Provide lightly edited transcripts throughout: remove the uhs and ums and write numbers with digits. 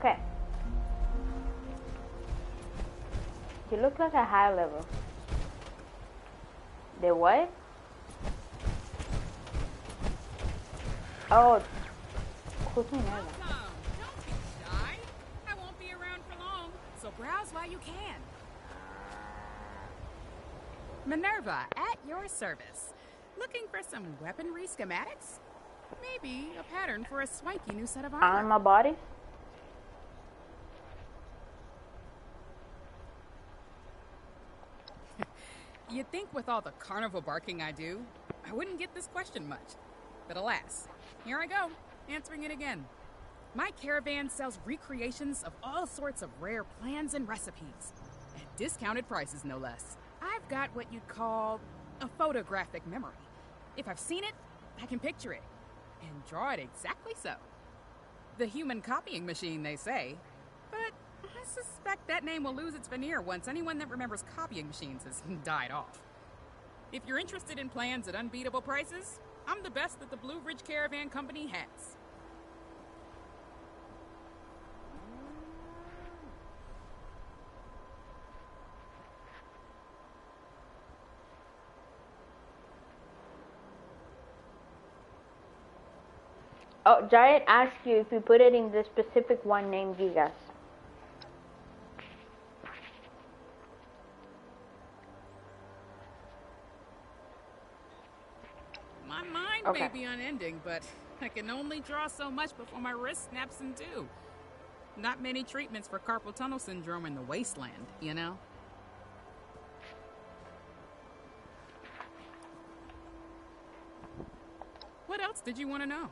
Okay. You look like a high level. The what? Oh, who's Minerva? Welcome. Don't be shy. I won't be around for long, so browse while you can. Minerva, at your service. Looking for some weaponry schematics? Maybe a pattern for a swanky new set of armor. On my body? You'd think with all the carnival barking I do, I wouldn't get this question much. But alas, here I go, answering it again. My caravan sells recreations of all sorts of rare plans and recipes. At discounted prices, no less. I've got what you'd call a photographic memory. If I've seen it, I can picture it. And draw it exactly so. The human copying machine, they say. But I suspect that name will lose its veneer once anyone that remembers copying machines has died off. If you're interested in plans at unbeatable prices, I'm the best that the Blue Ridge Caravan Company has. Oh, Giant asked you if you put it in the specific one named Gigas. My mind may be unending, but I can only draw so much before my wrist snaps in two. Not many treatments for carpal tunnel syndrome in the wasteland, you know? What else did you want to know?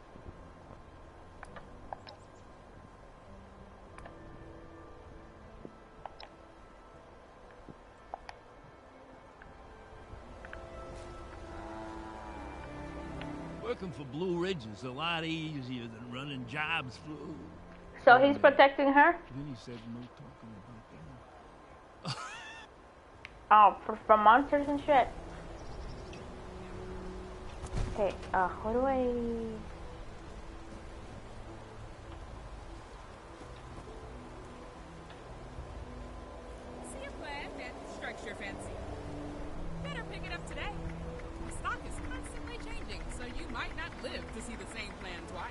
Working for Blue Ridge is a lot easier than running jobs for... So he's protecting her? Then he said no talking Oh, about from monsters and shit. Okay, how do I... See a plan that strikes your fancy? Better pick it up today. The stock is constantly changing, so you might not live to see the same plan twice.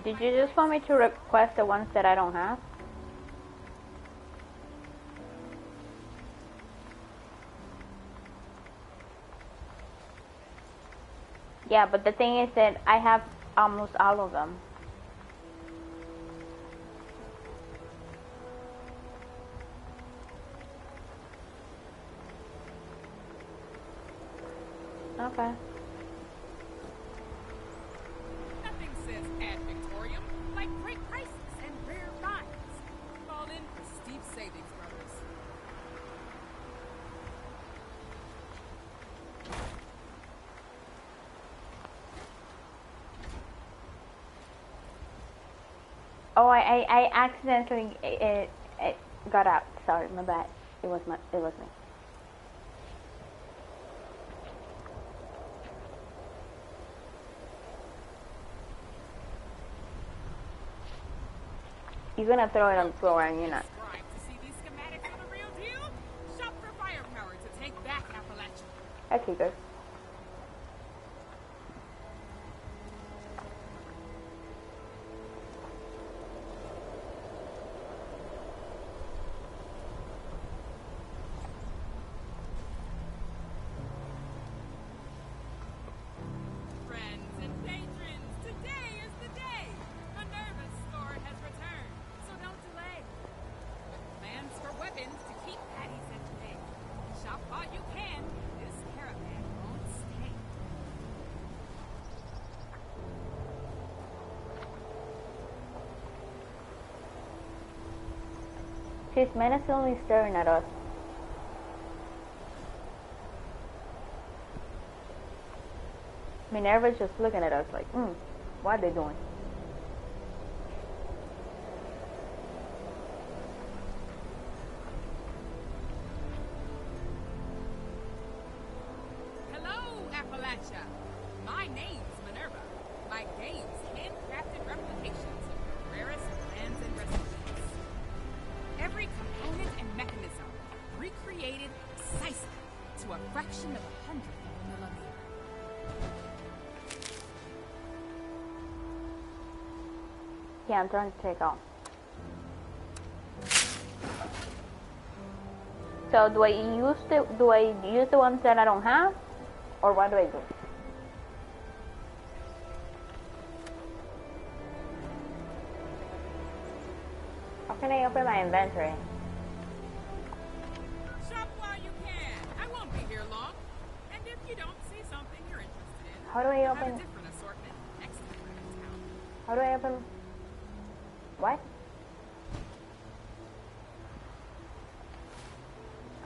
Did you just want me to request the ones that I don't have? Yeah, but the thing is that I have almost all of them. Okay. Nothing says ad victorium like great prices and rare finds. Fall in for steep savings, brothers. Oh, I accidentally it got out. Sorry, my bad. It was me. You're gonna throw it on the floor and you're not. Subscribe to see these schematics are the real deal. Shop for firepower to take back Appalachia. Okay, good. Friends and patrons, today is the day. A nervous store has returned, so don't delay. With plans for weapons to keep Patty's at bay. Shop while you can. This caravan She's menacingly staring at us. Minerva's just looking at us like, what are they doing? Hello, Appalachia. My name's Minerva. My game's handcrafted replications of the rarest plans and recipes. Every component and mechanism recreated precisely to a fraction of a hundredth of a millimeter. Yeah, I'm trying to take off. So do I use the ones that I don't have, or what do I do? How can I open my inventory? Shop while you can. I won't be here long. And if you don't see something you're interested in, How do I have open? a different assortment next time we're in town. How do I open? What?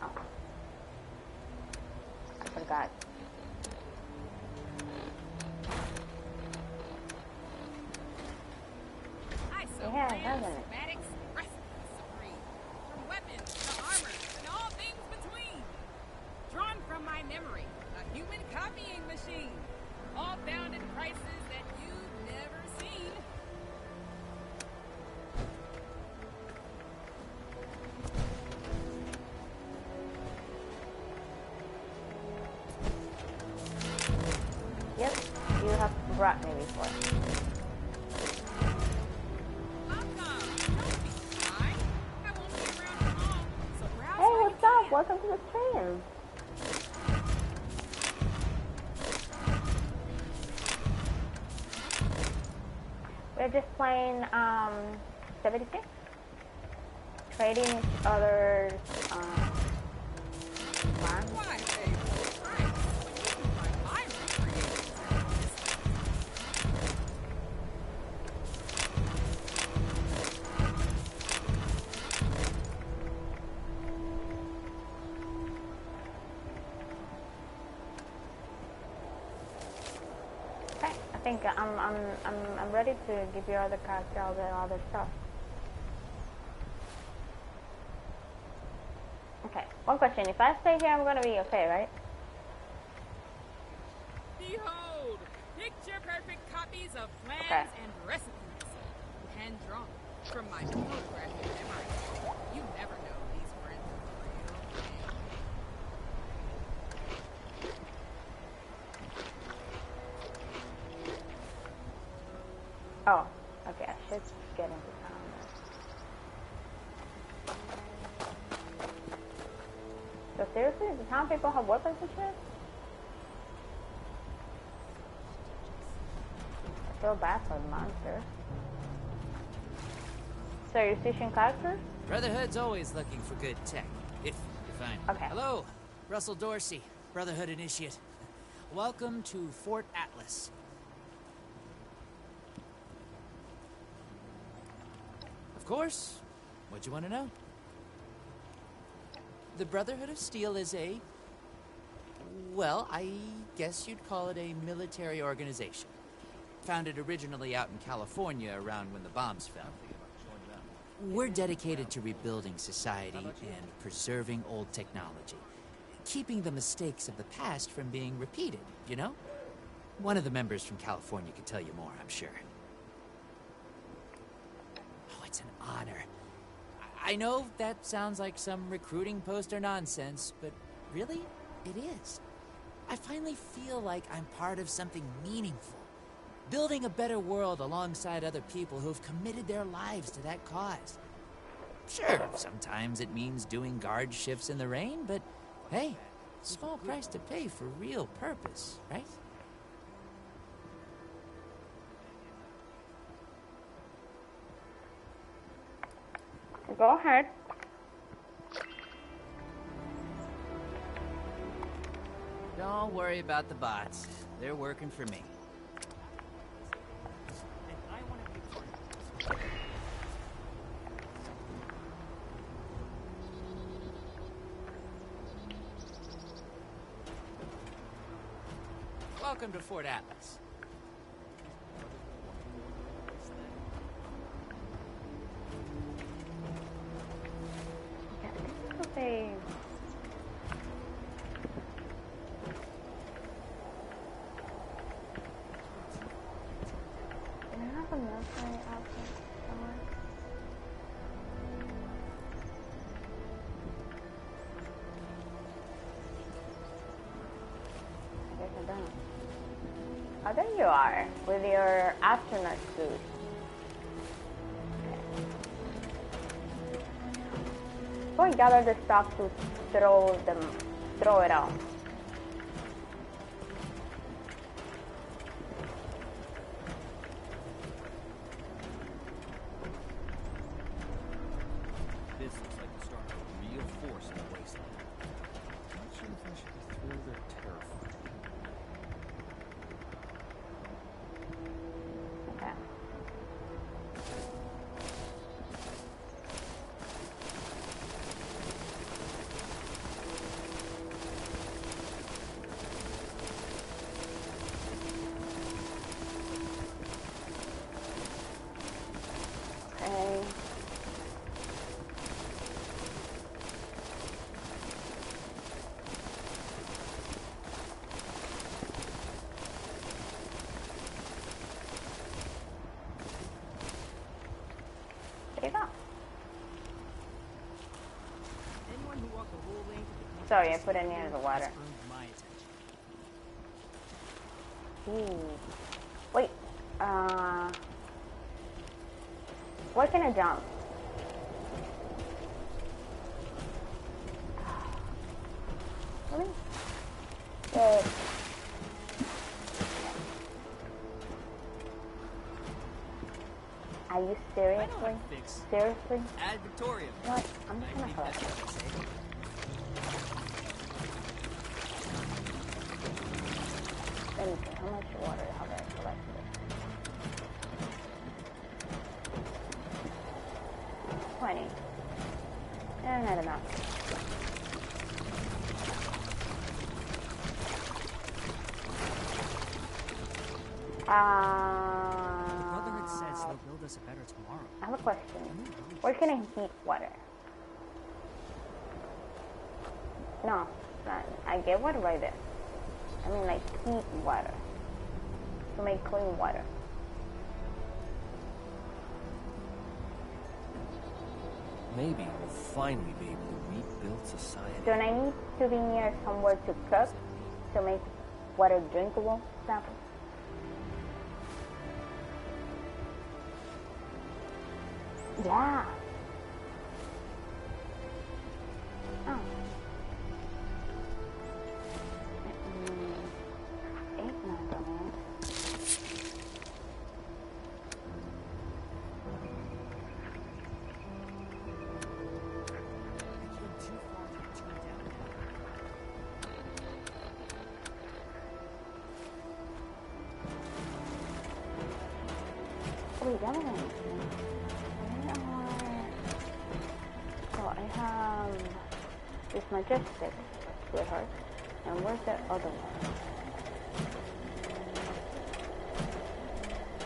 Oh. I forgot. I sell Yeah, plans, doesn't it? schematics, recipes supreme. From weapons to armor and all things between. Drawn from my memory, a human copying machine. All bound in prices that you've never seen. Yep, you have brought me before. Welcome. Don't be shy. I won't be around for long, so browse Hey, while you what's up? can. Welcome to the stream. We're just playing 76, trading each other's farms. Why, babe? Right. When you can find my recreations at a distance. Okay, I think I'm ready to give you all the cocktails and all the stuff. Okay, one question. If I stay here, I'm gonna be okay, right? Behold, picture-perfect copies of plans Okay. and recipes, hand-drawn from my photographic memory. You never know these friends are the real thing. Oh, okay. I should get into town. So seriously, the town people have weapons and shit? I feel bad for the monster. So you're switching characters? Brotherhood's always looking for good tech, if you find it. Okay. Hello, Russell Dorsey, Brotherhood Initiate. Welcome to Fort Atlas. Of course, what you want to know? The Brotherhood of Steel is a... well, I guess you'd call it a military organization. Founded originally out in California around when the bombs fell. We're dedicated to rebuilding society and preserving old technology. Keeping the mistakes of the past from being repeated, you know? One of the members from California could tell you more, I'm sure. Oh, it's an honor. I know that sounds like some recruiting poster nonsense, but really, it is. I finally feel like I'm part of something meaningful. Building a better world alongside other people who've committed their lives to that cause. Sure, sometimes it means doing guard shifts in the rain, but hey, small price to pay for real purpose, right? Go ahead. Don't worry about the bots. They're working for me. Welcome to Fort Atlas. Yeah, this is a... Do I have a military outfit somewhere? I guess I don't. Oh, there you are, with your astronaut suit. Go and gather the stuff to throw it out. This looks like the start of a real force in the wasteland. Not sure if I should be thrilled or terrified. Okay. Okay. There you go. Anyone who walked the whole length of the Sorry, I put it near the water. earned my attention. Ooh. Wait. Where can I jump? Really? Good. Are you I know seriously? how to fix. Seriously? Ad Victoriam. What? I'm just I gonna think collect that's it. what they say. Let me see. How much water have I collected? 20. Not enough. Brotherhood says they'll build us a better tomorrow. I have a question. Where can I heat water? No, not. I get water right there. I mean, like heat water to make clean water. Maybe we'll finally be able to rebuild society. Don't I need to be near somewhere to cook to make water drinkable? Example. Yeah. Oh. Ignorant, man. It's been too far to turn down. Wait, that one. So I have this majestic sweetheart, and where's the other one?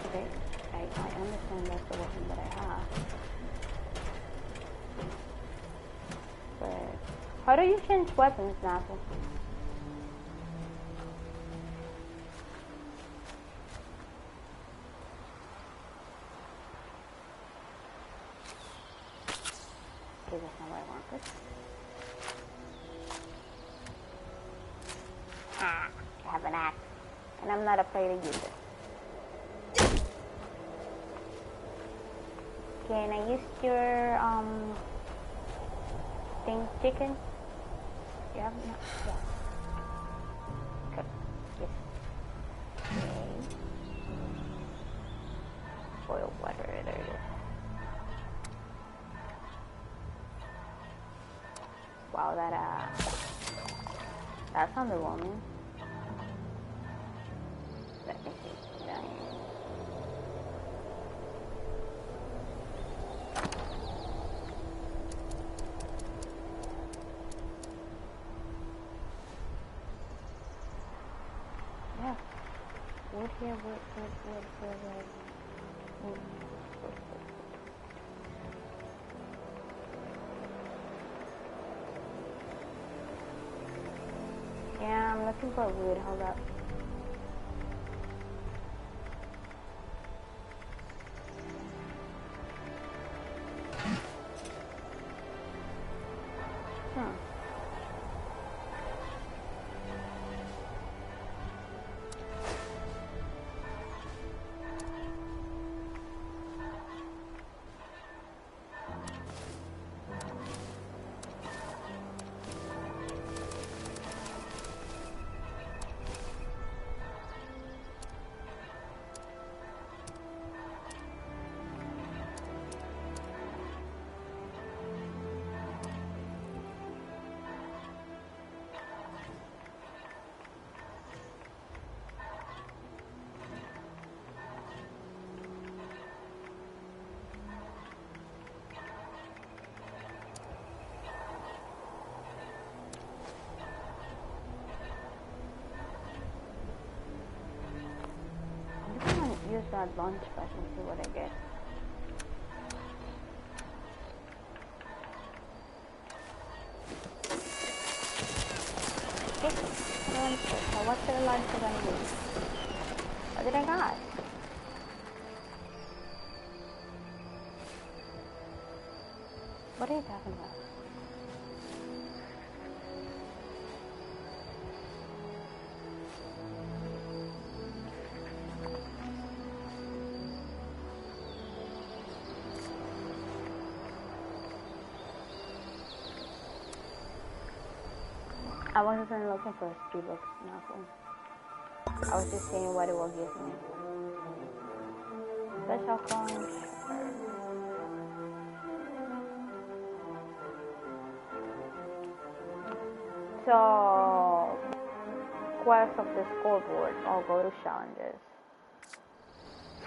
Okay, I understand that's the weapon that I have. But how do you change weapons, Napo? Okay, that's not what I wanted. I have an axe, and I'm not afraid to use it. Can I use your thing chicken? You have no? Yeah. Okay. Yes. Okay. Boil water. There it is. Wow, that's underwhelming. Let me see. Yeah. Yeah. Yeah, what? Yeah, I'm looking for wood. Hold up. I'm gonna use that launch button, see what I get. So what's the launcher gonna be? What did I got? What are you talking about? I wasn't looking for a speedbook, nothing. I was just seeing what it will give me. Special coins. So, quest of the scoreboard. I'll go to challenges.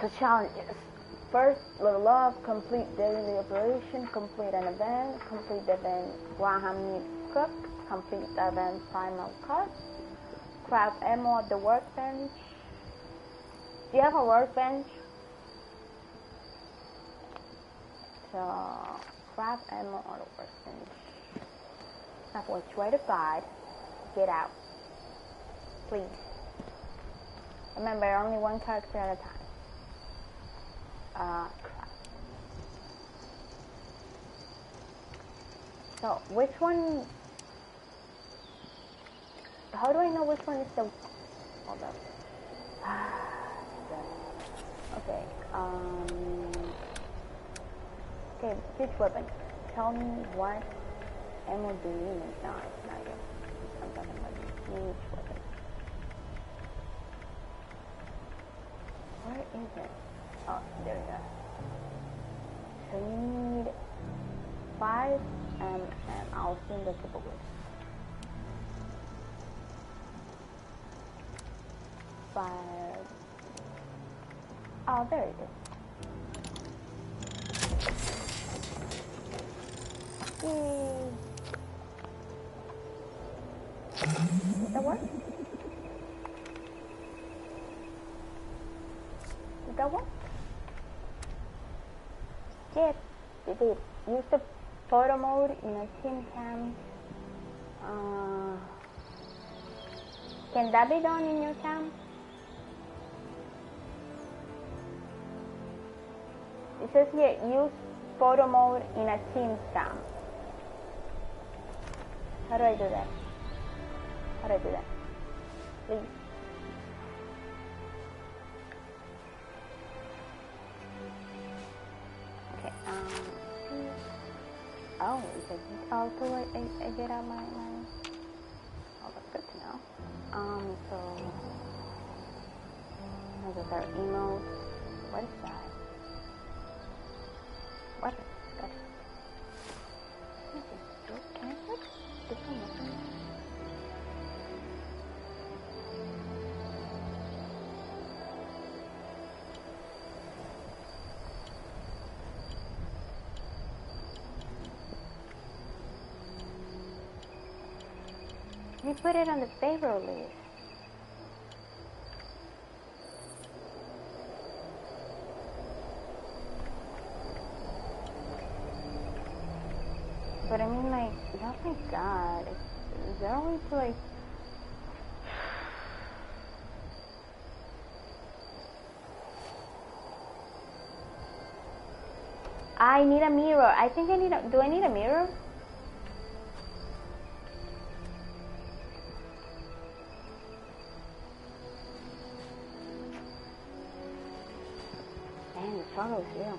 So challenges. First, level up, complete daily operation, complete an event, complete the event Graham needs cook, complete the event primal cut, craft ammo at the workbench. Do you have a workbench? So, craft ammo on the workbench. Now for try to fight, get out. Please. Remember, only one character at a time. Crap. So, which one... How do I know which one is the... Hold up. Okay, okay, which weapon? Tell me what ammo do you need? No, it's not you. I'm talking about which weapon. Where is it? Oh, there we go. So you need 5 and I'll send the triple wood. 5. Oh, there it is. Yay! Did that work? Did that work? Yes, it did. Use the photo mode in a team cam. Can that be done in your cam? It says here, use photo mode in a team cam. How do I do that? How do I do that? Please. Okay, oh, it's like this auto I get out my oh, that's good to know. So those are emails. What is that? What? Gotcha. Can I put different weapons? You put it on the favorite list. But I mean, like, not like that. Is there a way to, like... I need a mirror. I think I need a... Do I need a mirror? Man, the song was real.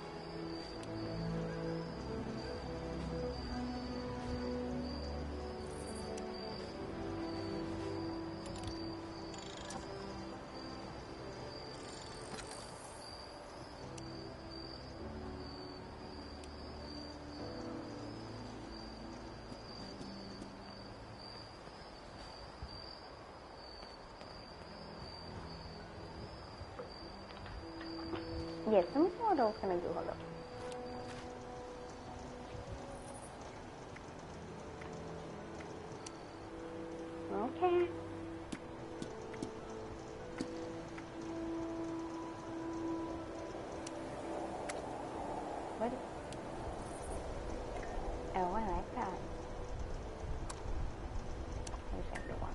Yes, let me see what I was gonna do. Hold up. Okay. What? Oh, I like that. Here's everyone.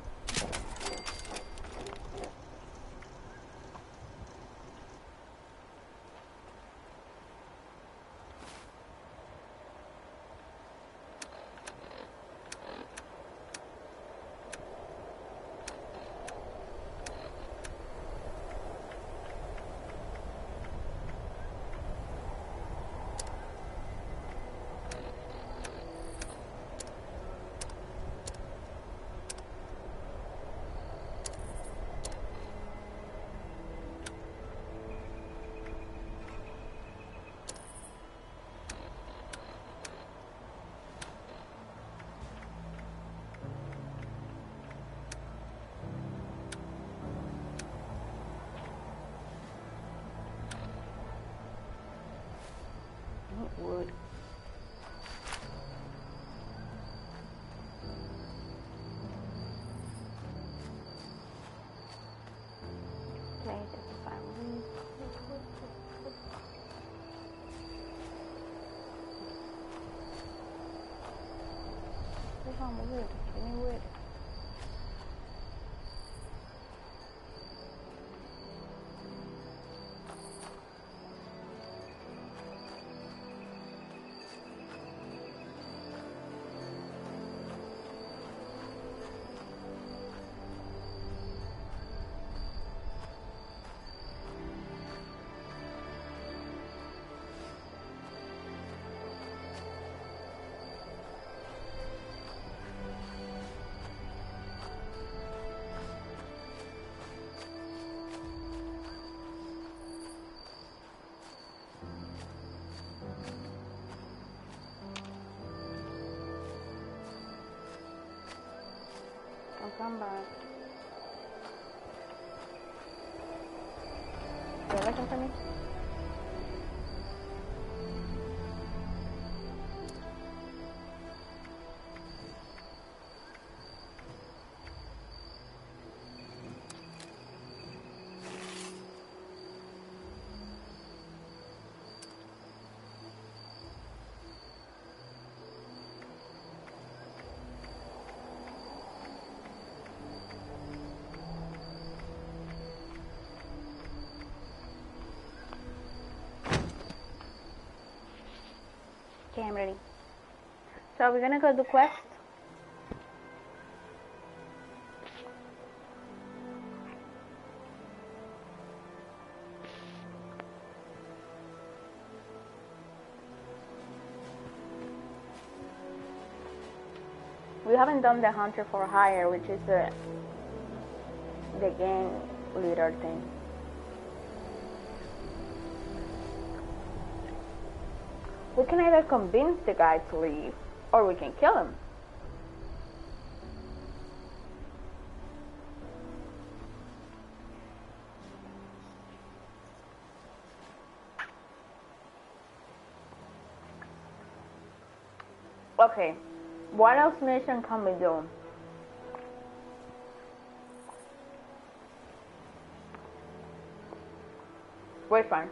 Wood. Play the family. Where's all my wood? Give me wood. I'll come back. You looking for me? Okay, I'm ready. So we're gonna go do quest. We haven't done the hunter for hire, which is the gang leader thing. We can either convince the guy to leave, or we can kill him. Okay, what else mission can we do? Wait, fine.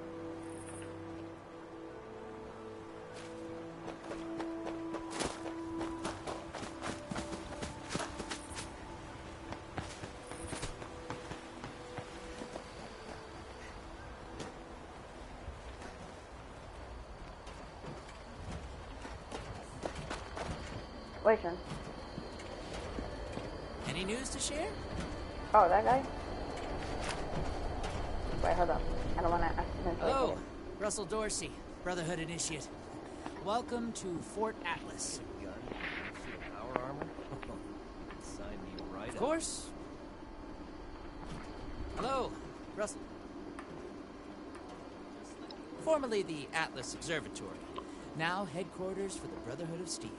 Listen. Any news to share? Oh, that guy? Wait, hold up. I don't want to accidentally. Oh, Russell Dorsey, Brotherhood Initiate. Welcome to Fort Atlas. Gun, suit of power armor. Sign me right Of up. course. Hello, Russell. Formerly the Atlas Observatory, now headquarters for the Brotherhood of Steel.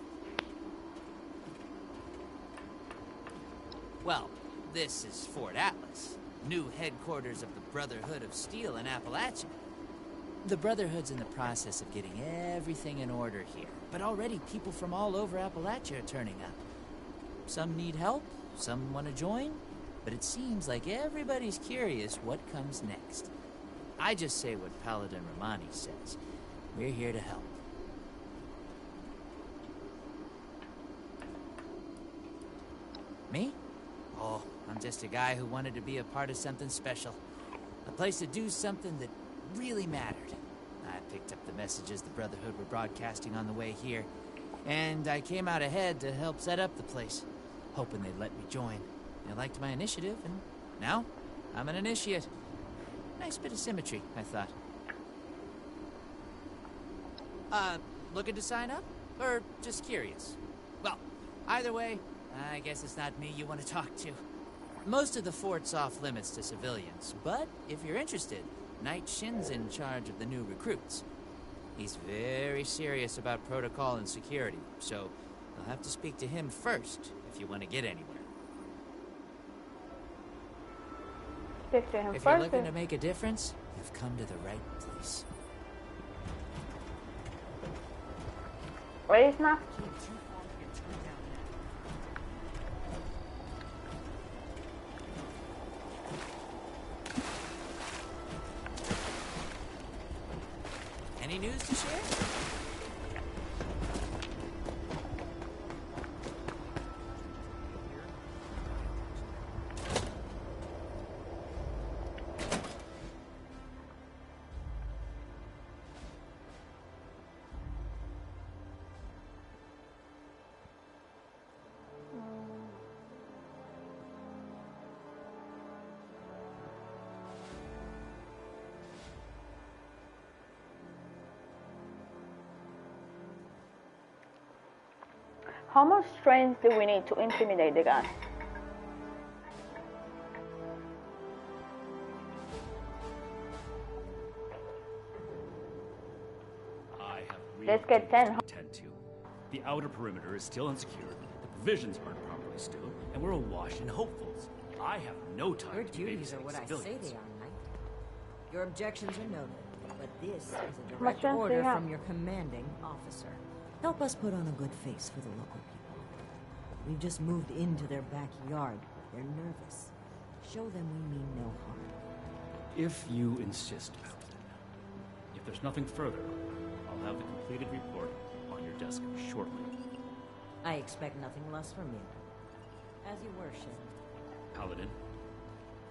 Well, this is Fort Atlas, new headquarters of the Brotherhood of Steel in Appalachia. The Brotherhood's in the process of getting everything in order here, but already people from all over Appalachia are turning up. Some need help, some want to join, but it seems like everybody's curious what comes next. I just say what Paladin Romani says. We're here to help. Me? Oh, I'm just a guy who wanted to be a part of something special. A place to do something that really mattered. I picked up the messages the Brotherhood were broadcasting on the way here, and I came out ahead to help set up the place, hoping they'd let me join. They liked my initiative, and now I'm an initiate. Nice bit of symmetry, I thought. Looking to sign up? Or just curious? Well, either way, I guess it's not me you want to talk to. Most of the fort's off limits to civilians, but if you're interested, Knight Shin's in charge of the new recruits. He's very serious about protocol and security, so you'll have to speak to him first if you want to get anywhere. Speak to him If you're first. looking to make a difference, you've come to the right place. Wait, it's not. Any news to share? How much strength do we need to intimidate the guy? I have Let's get 10. to attend to. The outer perimeter is still unsecured, the provisions aren't properly stowed, and we're awash in hopefuls. I have no time Your to be duties are babysitting what I say civilians. they are, Knight. Your objections are noted, but this is a much direct strength do order you have? from your commanding officer. Help us put on a good face for the local people. We've just moved into their backyard. They're nervous. Show them we mean no harm. If you insist, Paladin. If there's nothing further, I'll have the completed report on your desk shortly. I expect nothing less from you. As you worship. Paladin,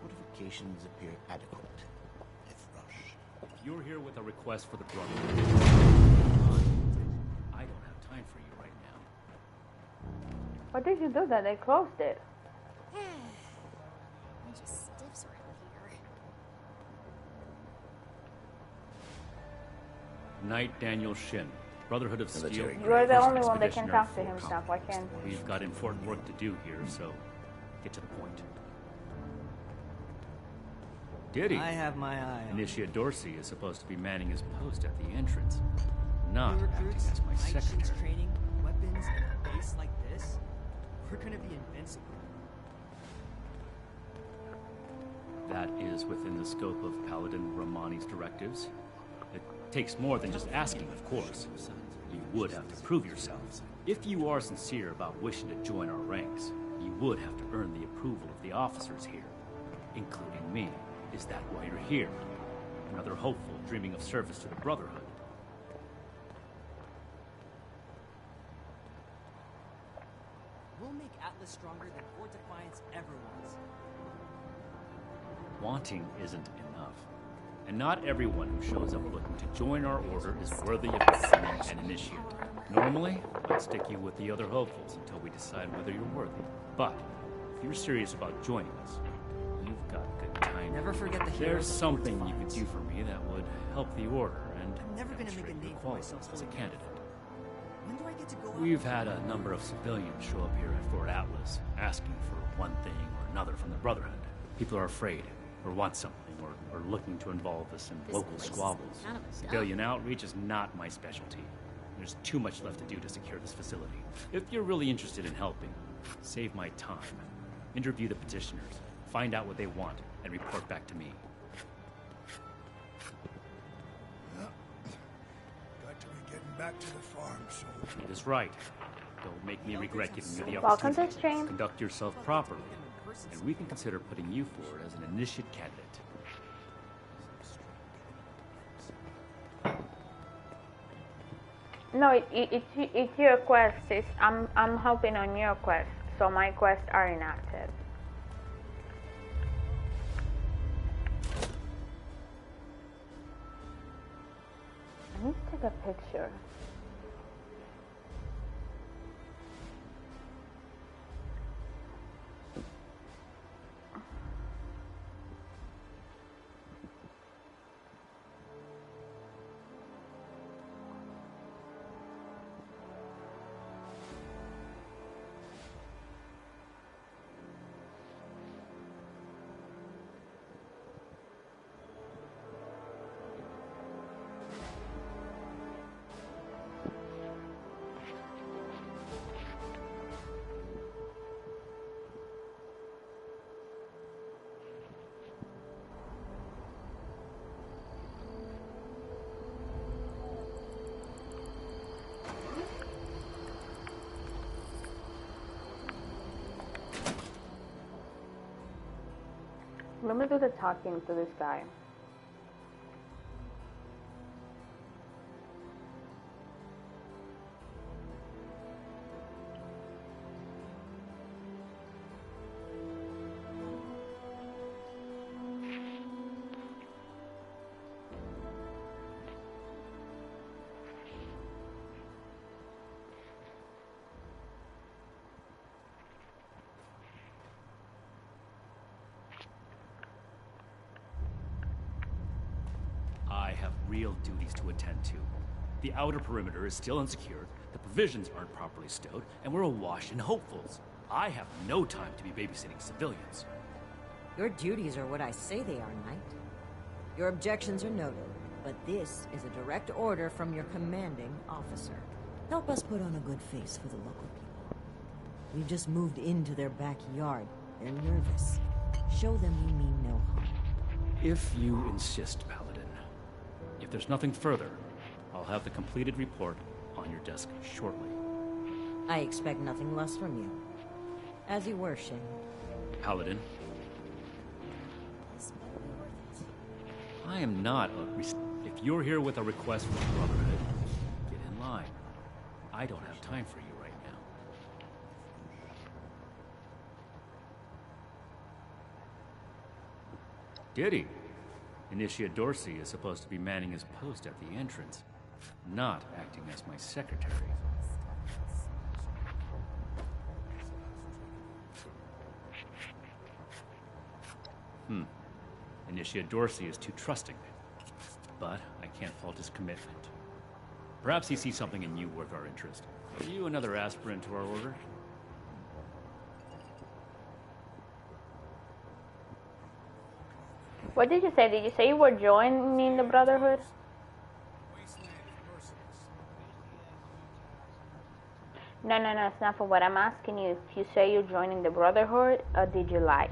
Fortifications appear adequate, if rushed. if you're here with a request for the Brotherhood, I don't have time for you right now. What did you do that? They closed it. Bunch of stiffs around here. Knight Daniel Shin, Brotherhood of Steel. Military You're the grade. only one that can Expeditionary talk to him, Force. stuff. Why can't? We've got important work to do here, so get to the point. Diddy. I have my eye on Initiate Dorsey is supposed to be manning his post at the entrance, not new acting recruits, as my night shift secretary. training, weapons, and a base like this. We're gonna be invincible. That is within the scope of Paladin Romani's directives. It takes more than just asking, of course. You would have to prove yourselves. If you are sincere about wishing to join our ranks, you would have to earn the approval of the officers here, including me. Is that why you're here? Another hopeful dreaming of service to the Brotherhood. We'll make Atlas stronger than Fort Defiance ever was. Wanting isn't enough. And not everyone who shows up looking to join our order is worthy of becoming an initiate. Normally, I'd stick you with the other hopefuls until we decide whether you're worthy. But if you're serious about joining us, you've got good timing. Never forget the heroes. There's something you could do for me that would help the Order and I'm never gonna make a demonstrate your name for qualities myself as a doing candidate. When do I get to go out? We've had a number of civilians show up here at Fort Atlas, asking for one thing or another from the Brotherhood. People are afraid, or want something, or looking to involve us in This local place is squabbles. kind of a Civilian outreach is not my specialty. There's too much left to do to secure this facility. If you're really interested in helping, save my time. Interview the petitioners, find out what they want, and report back to me. Got to be getting back to the farm soon. That is right. Don't make me regret giving you the Welcome to opportunity. stream. Conduct yourself properly, and we can consider putting you forward as an initiate candidate. No, it's your quest. I'm helping on your quest, so my quests are inactive. I need to take a picture. Let me do the talking to this guy. I have real duties to attend to. The outer perimeter is still unsecured, the provisions aren't properly stowed, and we're awash in hopefuls. I have no time to be babysitting civilians. Your duties are what I say they are, Knight. Your objections are noted, but this is a direct order from your commanding officer. Help us put on a good face for the local people. We've just moved into their backyard. They're nervous. Show them we mean no harm. If you insist, Paladin. If there's nothing further, I'll have the completed report on your desk shortly. I expect nothing less from you. As you were, Shin. Paladin. I am not a... If you're here with a request for the Brotherhood, get in line. I don't have time for you right now. Did he? Initiate Dorsey is supposed to be manning his post at the entrance, not acting as my secretary. Initiate Dorsey is too trusting, but I can't fault his commitment. Perhaps he sees something in you worth our interest. Are you another aspirant to our order? What did you say? Did you say you were joining the Brotherhood? No, it's not for what I'm asking you. If you say you're joining the Brotherhood, or did you lie?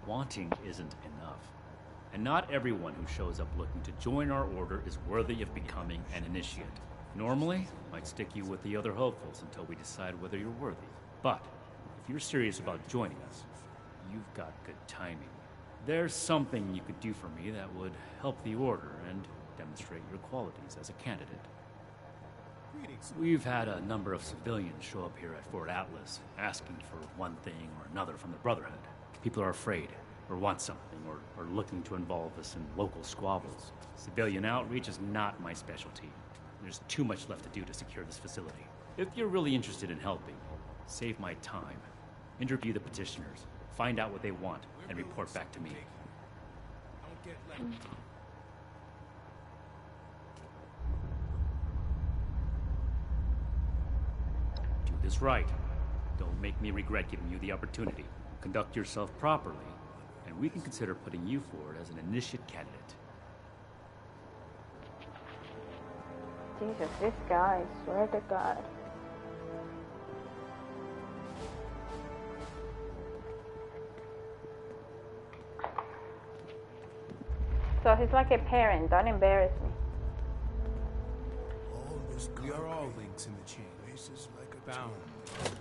Wanting isn't enough. And not everyone who shows up looking to join our order is worthy of becoming an initiate. Normally, I'd stick you with the other hopefuls until we decide whether you're worthy. But if you're serious about joining us, you've got good timing. There's something you could do for me that would help the order and demonstrate your qualities as a candidate. We've had a number of civilians show up here at Fort Atlas, asking for one thing or another from the Brotherhood. People are afraid, or want something, or looking to involve us in local squabbles. Civilian outreach is not my specialty. There's too much left to do to secure this facility. If you're really interested in helping, save my time. Interview the petitioners, find out what they want, and report back to me. Do this right. Don't make me regret giving you the opportunity. Conduct yourself properly, and we can consider putting you forward as an initiate candidate. Jesus, this guy, I swear to God. So he's like a parent, don't embarrass me. All this We are all concrete links in the chain. faces like a Bound. tomb.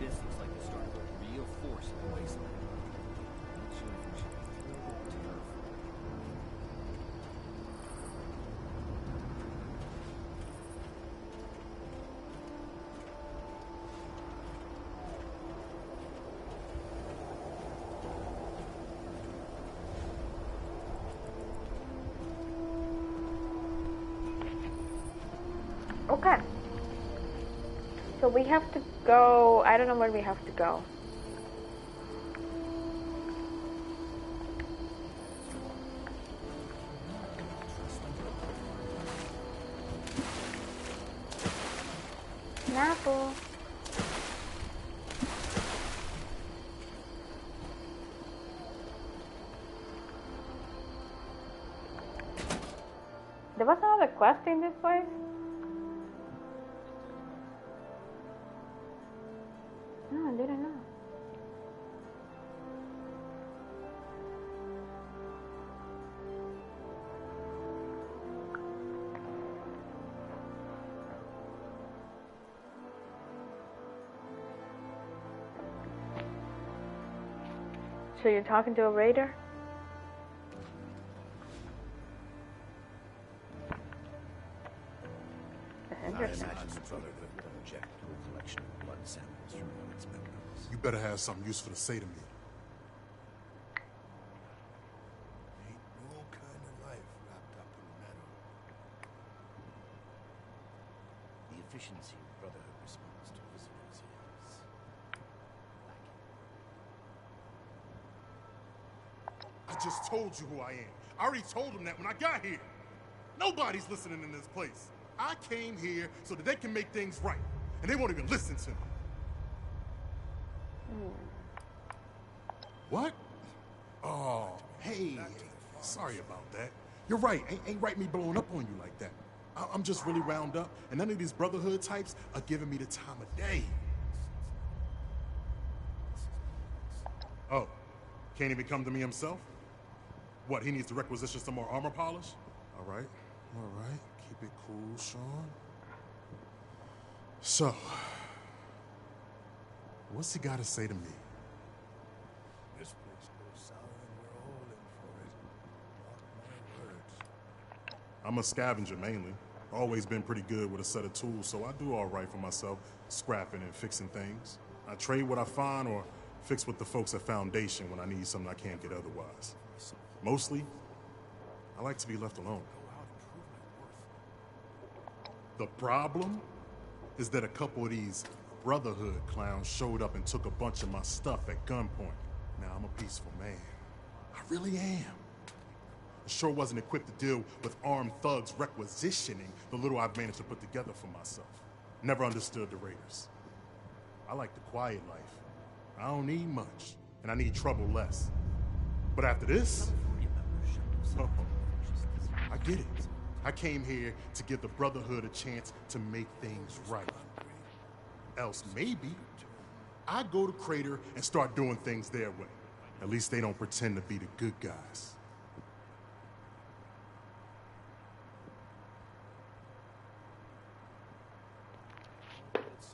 This looks like the start of a real force in the wasteland. Not sure if we should be thrilled or terrified. Okay. So we have to go, I don't know where we have to go. Apple. There was another quest in this place? No, I didn't know. So you're talking to a raider? That's I interesting. imagine the Brotherhood would object to a collection of blood samples from one of its members. You better have something useful to say to me. Ain't no kind of life wrapped up in metal. The efficiency of Brotherhood response to visitors is lacking. I just told you who I am. I already told them that when I got here. Nobody's listening in this place. I came here so that they can make things right. And they won't even listen to me. What? Oh, hey. Sorry about that. You're right. Ain't right me blowing up on you like that. I'm just really wound up, and none of these Brotherhood types are giving me the time of day. Oh, can't even come to me himself? What, he needs to requisition some more armor polish? All right. Keep it cool, Sean. So, what's he got to say to me? This place goes sour and we're all in for it. Mark my words. I'm a scavenger mainly. Always been pretty good with a set of tools, so I do all right for myself, scrapping and fixing things. I trade what I find or fix with the folks at Foundation when I need something I can't get otherwise. Mostly, I like to be left alone. The problem is that a couple of these Brotherhood clowns showed up and took a bunch of my stuff at gunpoint. Now, I'm a peaceful man. I really am. I sure wasn't equipped to deal with armed thugs requisitioning the little I've managed to put together for myself. Never understood the Raiders. I like the quiet life. I don't need much, and I need trouble less. But after this, oh, I get it. I came here to give the Brotherhood a chance to make things right. Else maybe I'd go to Crater and start doing things their way. At least they don't pretend to be the good guys.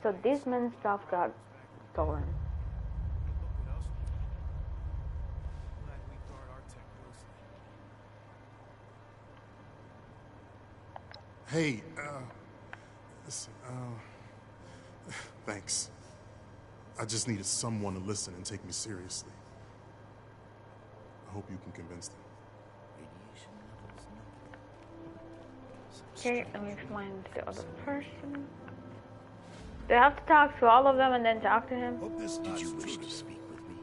So this man's stuff got stolen. Hey, listen, thanks. I just needed someone to listen and take me seriously. I hope you can convince them. Okay, let me explain to the other person. Do I have to talk to all of them and then talk to him? Did you wish to speak with me?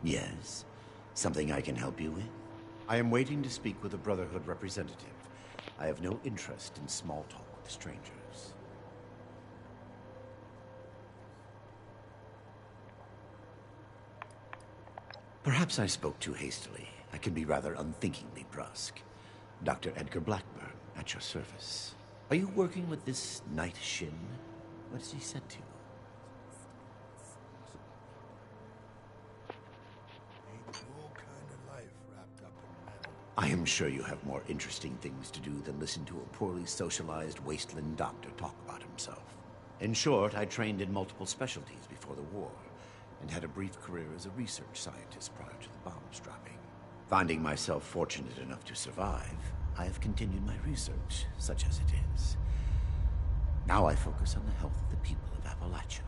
Yes. Something I can help you with? I am waiting to speak with a Brotherhood representative. I have no interest in small talk with strangers. Perhaps I spoke too hastily. I can be rather unthinkingly brusque. Dr. Edgar Blackburn, at your service. Are you working with this Night Shin? What has he said to you? I am sure you have more interesting things to do than listen to a poorly socialized wasteland doctor talk about himself. In short, I trained in multiple specialties before the war, and had a brief career as a research scientist prior to the bombs dropping. Finding myself fortunate enough to survive, I have continued my research, such as it is. Now I focus on the health of the people of Appalachia.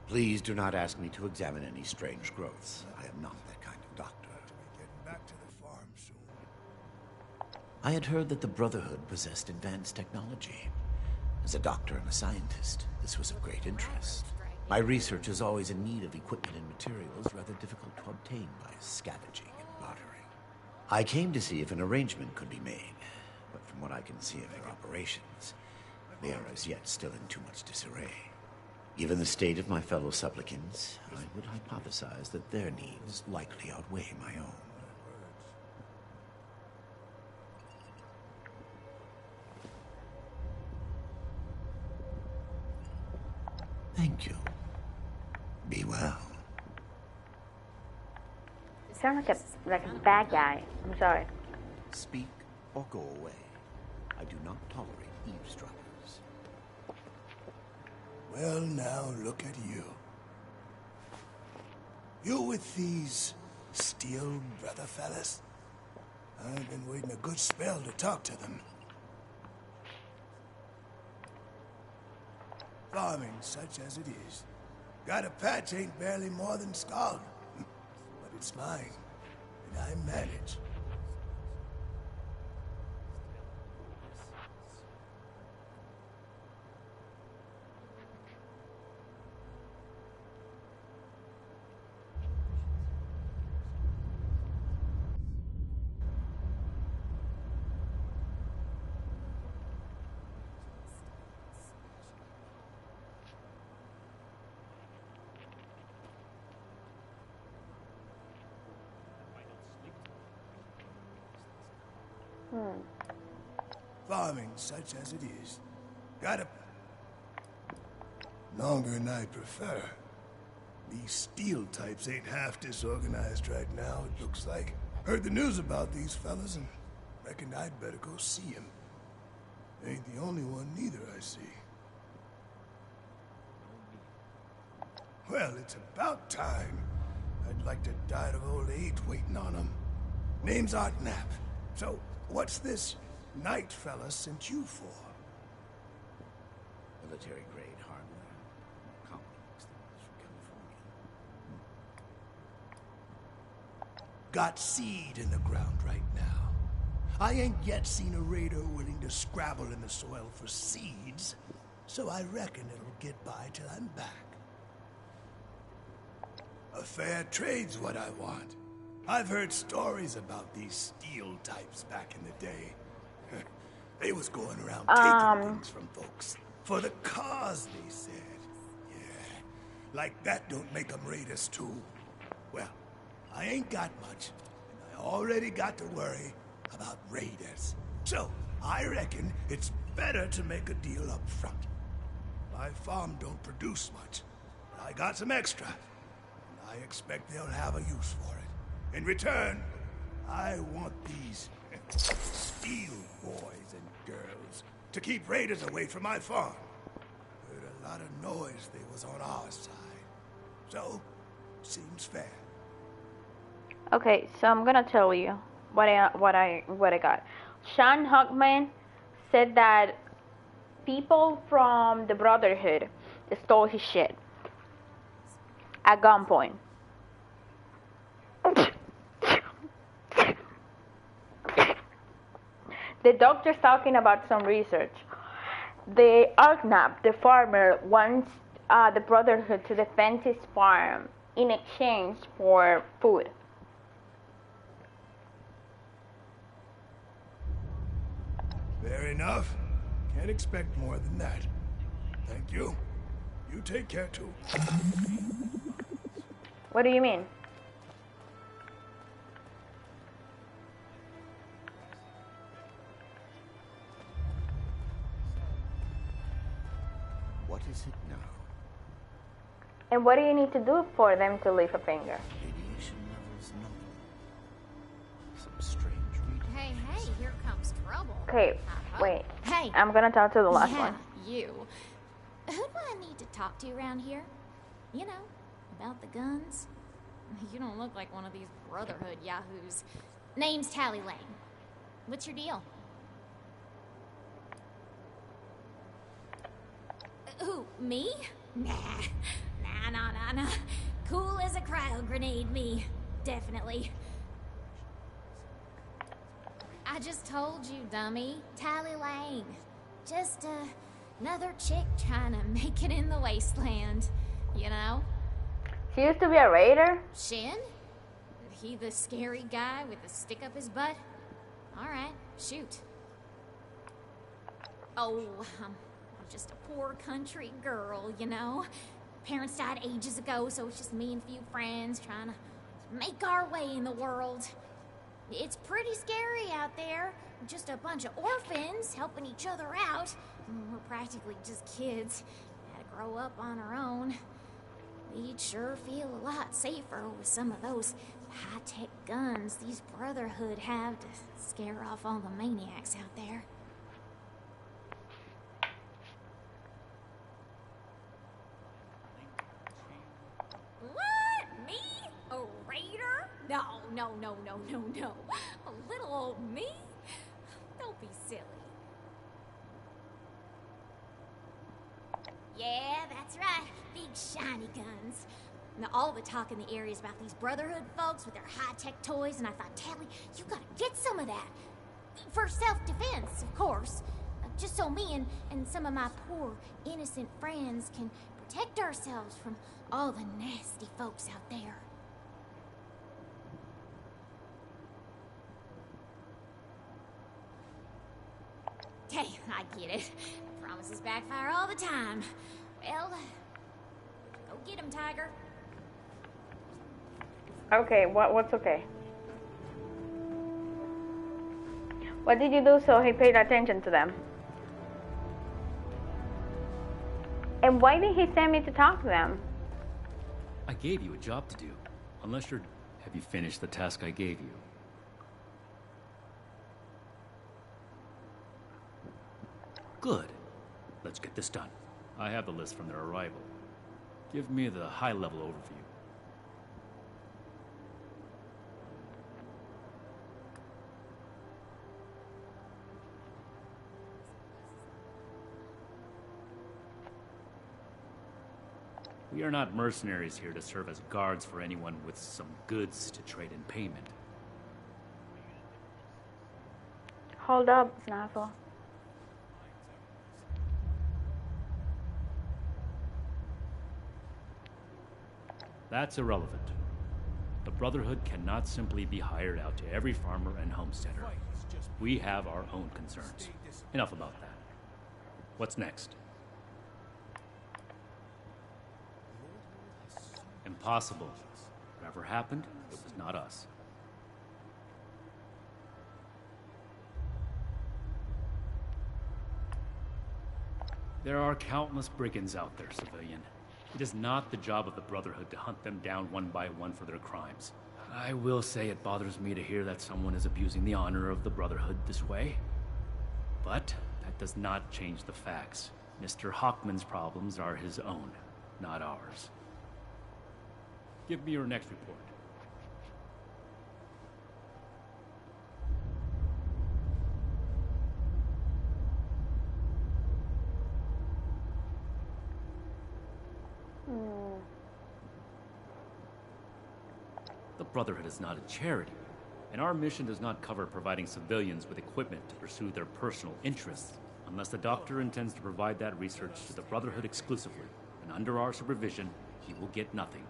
Please do not ask me to examine any strange growths. I am not that kind of doctor. I had heard that the Brotherhood possessed advanced technology. As a doctor and a scientist, this was of great interest. My research is always in need of equipment and materials rather difficult to obtain by scavenging and bartering. I came to see if an arrangement could be made, but from what I can see of their operations, they are as yet still in too much disarray. Given the state of my fellow supplicants, I would hypothesize that their needs likely outweigh my own. Thank you. Be well. You sound like a bad guy. I'm sorry. Speak or go away. I do not tolerate eavesdroppers. Well, now look at you. You with these steel brother fellas? I've been waiting a good spell to talk to them. Farming such as it is. Got a patch ain't barely more than scald. But it's mine, and I manage. Farming such as it is. Got a longer than I prefer. These steel types ain't half disorganized right now, it looks like. Heard the news about these fellas and reckoned I'd better go see him. Ain't the only one neither, I see. Well, it's about time. I'd like to die of old age waiting on him. Name's Art Knapp. So, what's this Knight fella sent you for? Military-grade hardware. Complex things from California. Got seed in the ground right now. I ain't yet seen a raider willing to scrabble in the soil for seeds, so I reckon it'll get by till I'm back. A fair trade's what I want. I've heard stories about these steel types back in the day. They was going around taking things from folks. For the cause, they said. Yeah, like that don't make them raiders too. Well, I ain't got much, and I already got to worry about raiders. So, I reckon it's better to make a deal up front. My farm don't produce much, but I got some extra, and I expect they'll have a use for it. In return, I want these steel boys and girls to keep raiders away from my farm. Heard a lot of noise they was on our side. So, seems fair. Okay, so I'm gonna tell you what I got. Sean Huckman said that people from the Brotherhood stole his shit at gunpoint. The doctor's talking about some research. The Arknap, the farmer, wants the Brotherhood to defend his farm in exchange for food. Fair enough. Can't expect more than that. Thank you. You take care too. What do you mean? What is it now? And what do you need to do for them to leave a finger? Radiation levels nominal. Some strange reading. Hey, here comes trouble. Okay, wait. Hey. I'm gonna talk to the last Yeah, one. you. Who do I need to talk to around here? You know, about the guns? You don't look like one of these Brotherhood yahoos. Name's Tally Lane. What's your deal? Who, me? Nah. Cool as a cryo grenade, me. Definitely. I just told you, dummy. Tally Lane. Just another chick trying to make it in the wasteland. You know? She used to be a raider? Shin? He the scary guy with the stick up his butt? Alright, shoot. Oh, I'm just a poor country girl, you know? Parents died ages ago, so it's just me and a few friends trying to make our way in the world. It's pretty scary out there. Just a bunch of orphans helping each other out. We're practically just kids. Had to grow up on our own. We'd sure feel a lot safer with some of those high-tech guns these Brotherhood have to scare off all the maniacs out there. What? Me? A raider? No. A little old me? Don't be silly. Yeah, that's right. Big shiny guns. Now, all the talk in the area is about these Brotherhood folks with their high-tech toys, and I thought, Tally, you gotta get some of that. For self-defense, of course. Just so me and some of my poor, innocent friends can protect ourselves from all the nasty folks out there. Hey, I get it. Promises backfire all the time. Well, go get him, Tiger. Okay, what's okay? What did you do so he paid attention to them? And why did he send me to talk to them? I gave you a job to do. Unless you're... Have you finished the task I gave you? Good. Let's get this done. I have the list from their arrival. Give me the high-level overview. We are not mercenaries here to serve as guards for anyone with some goods to trade in payment. Hold up, Snaffle. That's irrelevant. The Brotherhood cannot simply be hired out to every farmer and homesteader. We have our own concerns. Enough about that. What's next? Impossible. Whatever happened, it was not us. There are countless brigands out there, civilian. It is not the job of the Brotherhood to hunt them down one by one for their crimes. I will say it bothers me to hear that someone is abusing the honor of the Brotherhood this way. But that does not change the facts. Mr. Hockman's problems are his own, not ours. Give me your next report. The Brotherhood is not a charity, and our mission does not cover providing civilians with equipment to pursue their personal interests, unless the doctor intends to provide that research to the Brotherhood exclusively, and under our supervision, he will get nothing.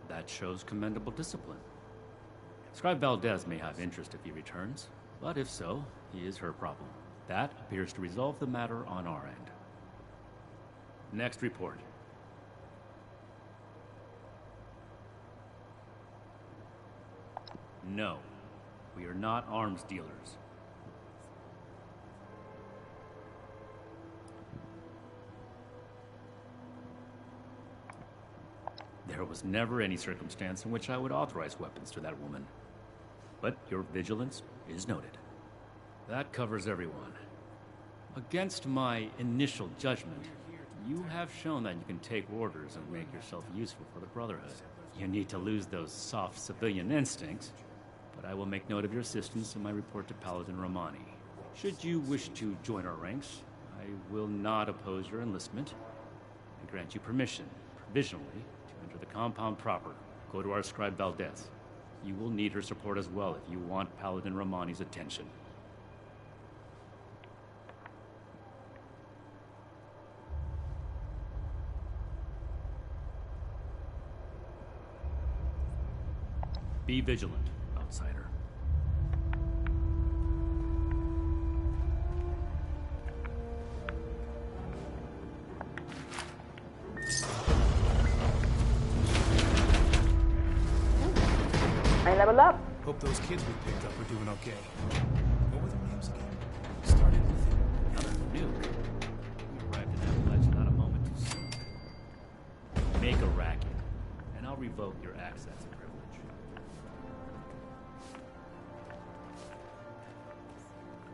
That shows commendable discipline. Scribe Valdez may have interest if he returns, but if so, he is her problem. That appears to resolve the matter on our end. Next report. No, we are not arms dealers. There was never any circumstance in which I would authorize weapons to that woman. But your vigilance is noted. That covers everyone. Against my initial judgment, you have shown that you can take orders and make yourself useful for the Brotherhood. You need to lose those soft civilian instincts, but I will make note of your assistance in my report to Paladin Romani. Should you wish to join our ranks, I will not oppose your enlistment. I grant you permission, provisionally, to enter the compound proper. Go to our scribe Valdez. You will need her support as well if you want Paladin Romani's attention. Be vigilant, outsider. I leveled up. Hope those kids we picked up are doing okay. What were their names again? Started with Another nuke. We arrived in that ledge not a moment too soon. Make a racket, and I'll revoke your access and privilege.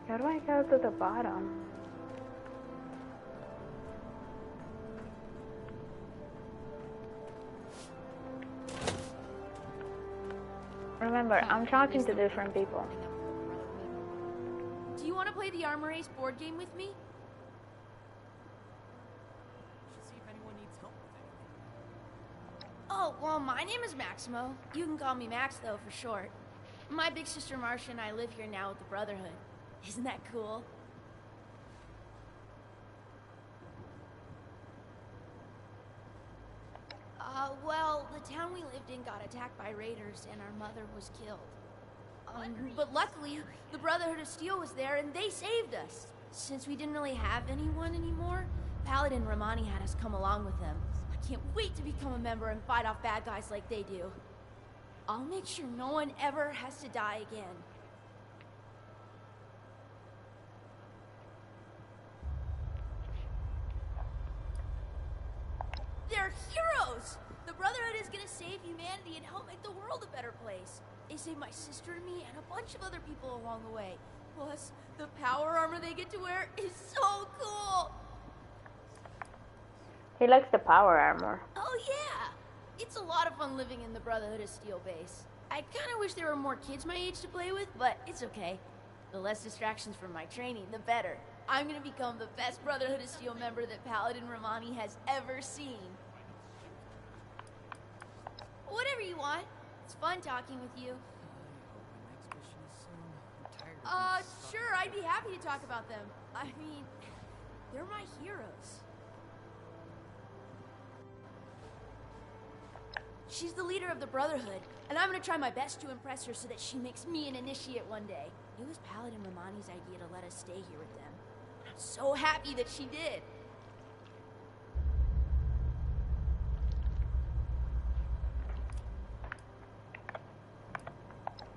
How do I go to the bottom? Remember, I'm talking to different people. Do you want to play the Armor Ace board game with me? Should see if anyone needs help with anything. Oh, well, my name is Maximo. You can call me Max, though, for short. My big sister Marcia and I live here now with the Brotherhood. Isn't that cool? Well, the town we lived in got attacked by raiders and our mother was killed. But luckily, the Brotherhood of Steel was there and they saved us. Since we didn't really have anyone anymore, Paladin Romani had us come along with them. I can't wait to become a member and fight off bad guys like they do. I'll make sure no one ever has to die again. They're heroes! The Brotherhood is gonna save humanity and help make the world a better place. They saved my sister and me and a bunch of other people along the way. Plus, the power armor they get to wear is so cool! He likes the power armor. Oh yeah! It's a lot of fun living in the Brotherhood of Steel base. I kinda wish there were more kids my age to play with, but it's okay. The less distractions from my training, the better. I'm gonna become the best Brotherhood of Steel member that Paladin Romani has ever seen. Whatever you want. It's fun talking with you. I hope the next mission is soon. Sure, I'd be happy to talk about them. I mean, they're my heroes. She's the leader of the Brotherhood, and I'm gonna try my best to impress her so that she makes me an initiate one day. It was Paladin Romani's idea to let us stay here with them. I'm so happy that she did.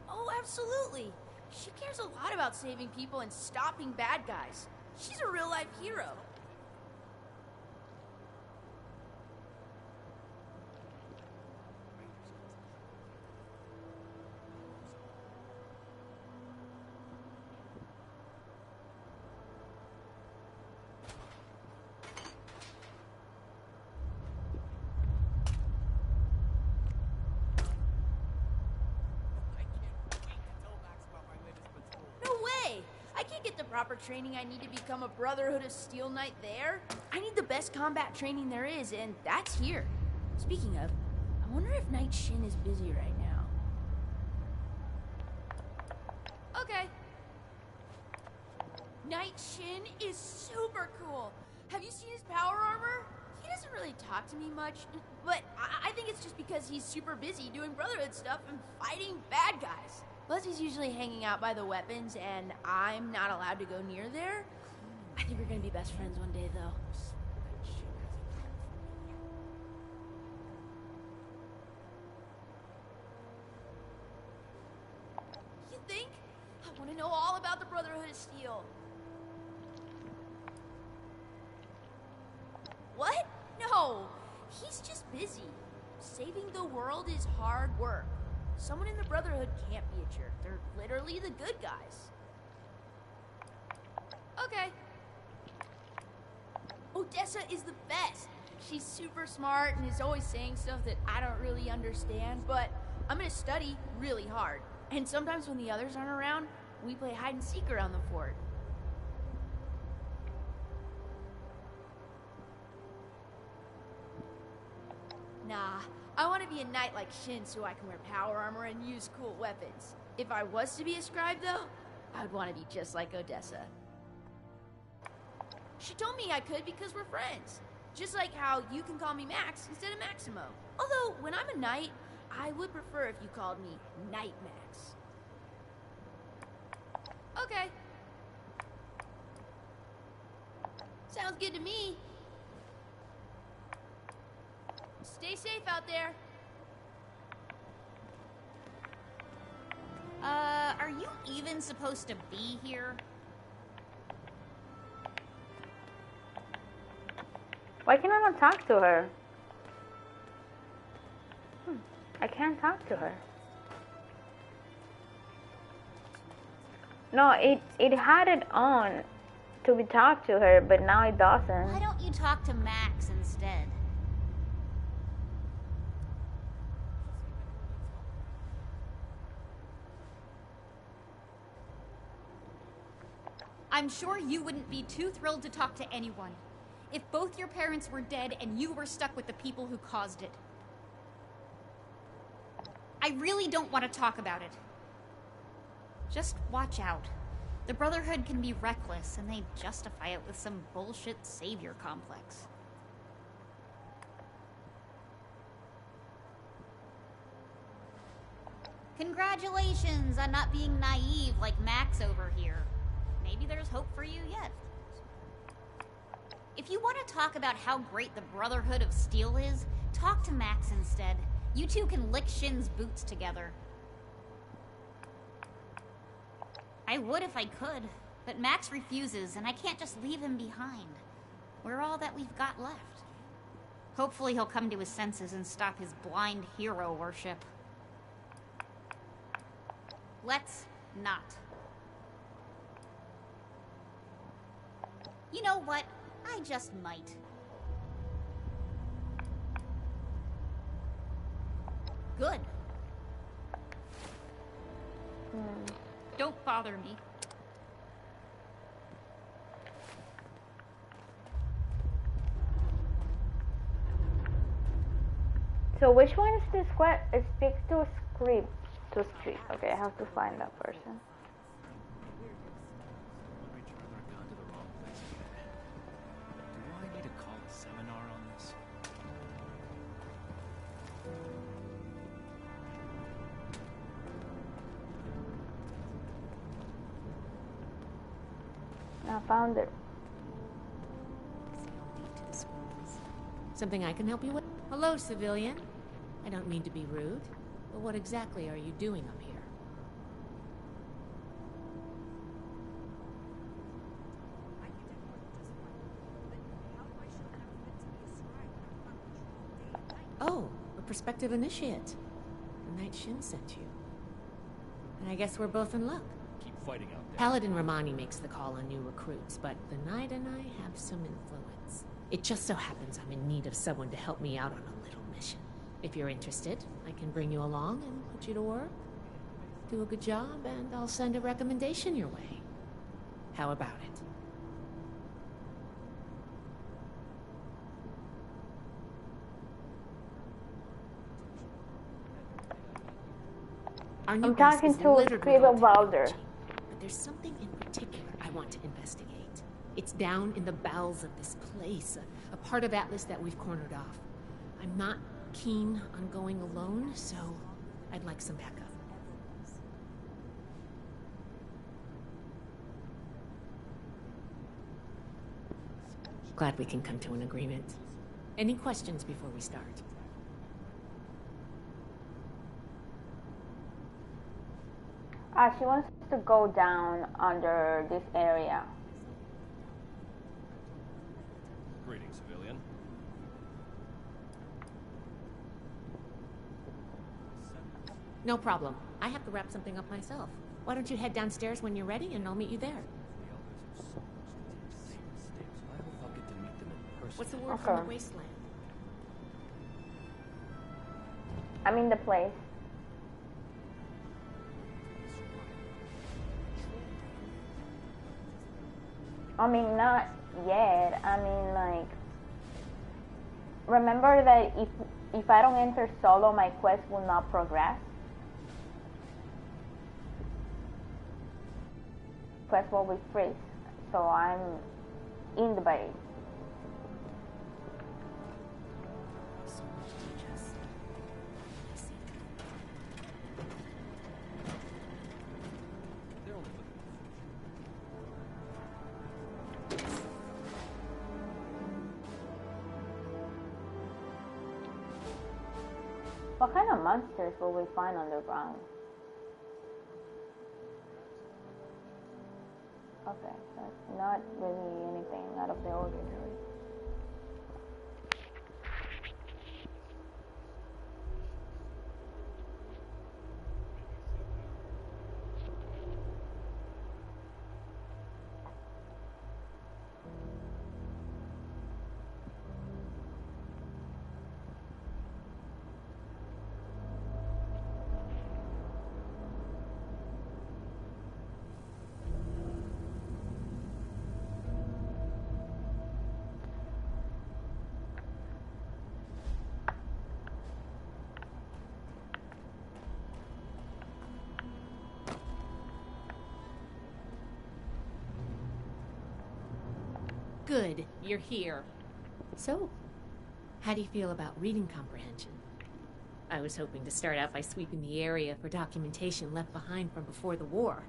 Oh, absolutely. She cares a lot about saving people and stopping bad guys. She's a real-life hero. Proper training I need to become a Brotherhood of Steel Knight there. I need the best combat training there is, and that's here. Speaking of, I wonder if Knight Shin is busy right now. Okay. Knight Shin is super cool. Have you seen his power armor? He doesn't really talk to me much, but I think it's just because he's super busy doing Brotherhood stuff and fighting bad guys. Plus, he's usually hanging out by the weapons, and I'm not allowed to go near there. I think we're gonna be best friends one day, though. You think? I want to know all about the Brotherhood of Steel. What? No, he's just busy. Saving the world is hard work. Someone in the Brotherhood can't be a jerk. They're literally the good guys. Okay. Odessa is the best. She's super smart and is always saying stuff that I don't really understand, but I'm gonna study really hard. And sometimes when the others aren't around, we play hide and seek around the fort. Nah, I want to be a knight like Shin so I can wear power armor and use cool weapons. If I was to be a scribe, though, I would want to be just like Odessa. She told me I could because we're friends. Just like how you can call me Max instead of Maximo. Although, when I'm a knight, I would prefer if you called me Knight Max. Okay. Sounds good to me. Stay safe out there. Are you even supposed to be here? Why can I not talk to her? I can't talk to her. No, it had it on to be talked to her, but now it doesn't. Why don't you talk to Max instead? I'm sure you wouldn't be too thrilled to talk to anyone if both your parents were dead and you were stuck with the people who caused it. I really don't want to talk about it. Just watch out. The Brotherhood can be reckless, and they justify it with some bullshit savior complex. Congratulations on not being naive like Max over here. Maybe there's hope for you yet. If you want to talk about how great the Brotherhood of Steel is, talk to Max instead. You two can lick Shin's boots together. I would if I could, but Max refuses, and I can't just leave him behind. We're all that we've got left. Hopefully he'll come to his senses and stop his blind hero worship. Let's not. You know what? I just might. Good. Don't bother me. So which one is this? It speaks to a script. To street. Okay, I have to find that person. I found it. Something I can help you with? Hello, civilian. I don't mean to be rude, but what exactly are you doing up here? Oh, a prospective initiate. The night Shin sent you. And I guess we're both in luck. Keep fighting out there. Paladin Romani makes the call on new recruits, but the Knight and I have some influence. It just so happens I'm in need of someone to help me out on a little mission. If you're interested, I can bring you along and put you to work. Do a good job, and I'll send a recommendation your way. How about it? Our new I'm base talking is to littered with Scribble old Balder. technology, but there's something in particular I want to investigate. It's down in the bowels of this place, a part of Atlas that we've cornered off. I'm not keen on going alone, so I'd like some backup. Glad we can come to an agreement. Any questions before we start? She wants to go down under this area. Greetings, civilian. No problem. I have to wrap something up myself. Why don't you head downstairs when you're ready, and I'll meet you there. I hope I'll get to meet them in person. What's the word from the wasteland? I'm in the place. I mean, not yet. I mean, like, remember that if I don't enter solo, my quest will not progress. Quest will be freeze. So I'm in the base. What kind of monsters will we find underground? Okay, that's not really anything out of the ordinary. Good, you're here. So, how do you feel about reading comprehension? I was hoping to start out by sweeping the area for documentation left behind from before the war.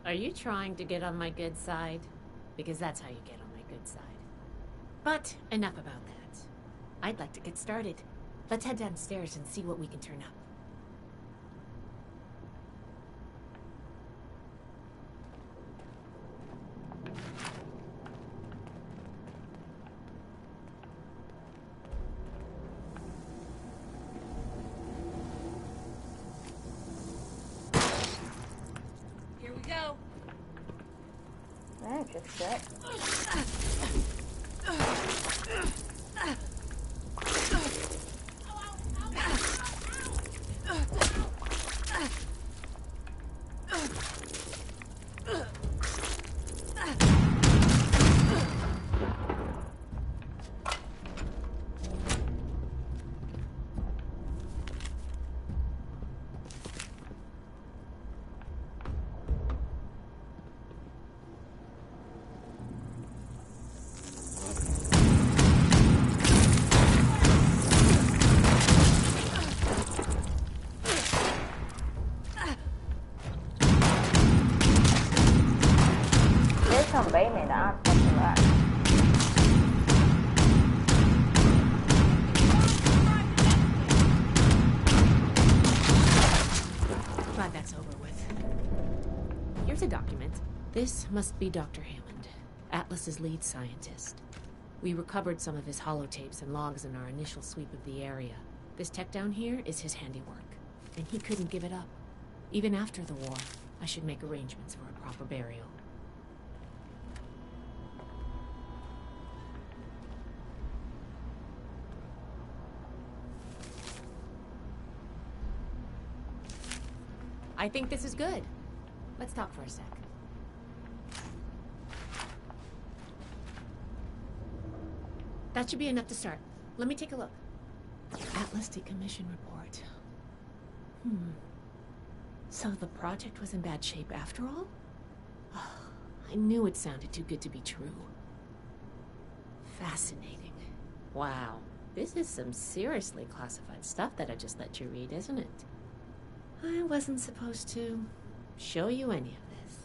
Are you trying to get on my good side? Because that's how you get on my good side. But enough about that. I'd like to get started. Let's head downstairs and see what we can turn up. Here we go. Interesting. obey me, that's correct. Glad that's over with. Here's a document. This must be Dr. Hammond, Atlas's lead scientist. We recovered some of his holotapes and logs in our initial sweep of the area. This tech down here is his handiwork, and he couldn't give it up. Even after the war, I should make arrangements for a proper burial. I think this is good. Let's talk for a sec. That should be enough to start. Let me take a look. Atlas decommission report. So the project was in bad shape after all? Oh, I knew it sounded too good to be true. Fascinating. Wow. This is some seriously classified stuff that I just let you read, isn't it? I wasn't supposed to show you any of this.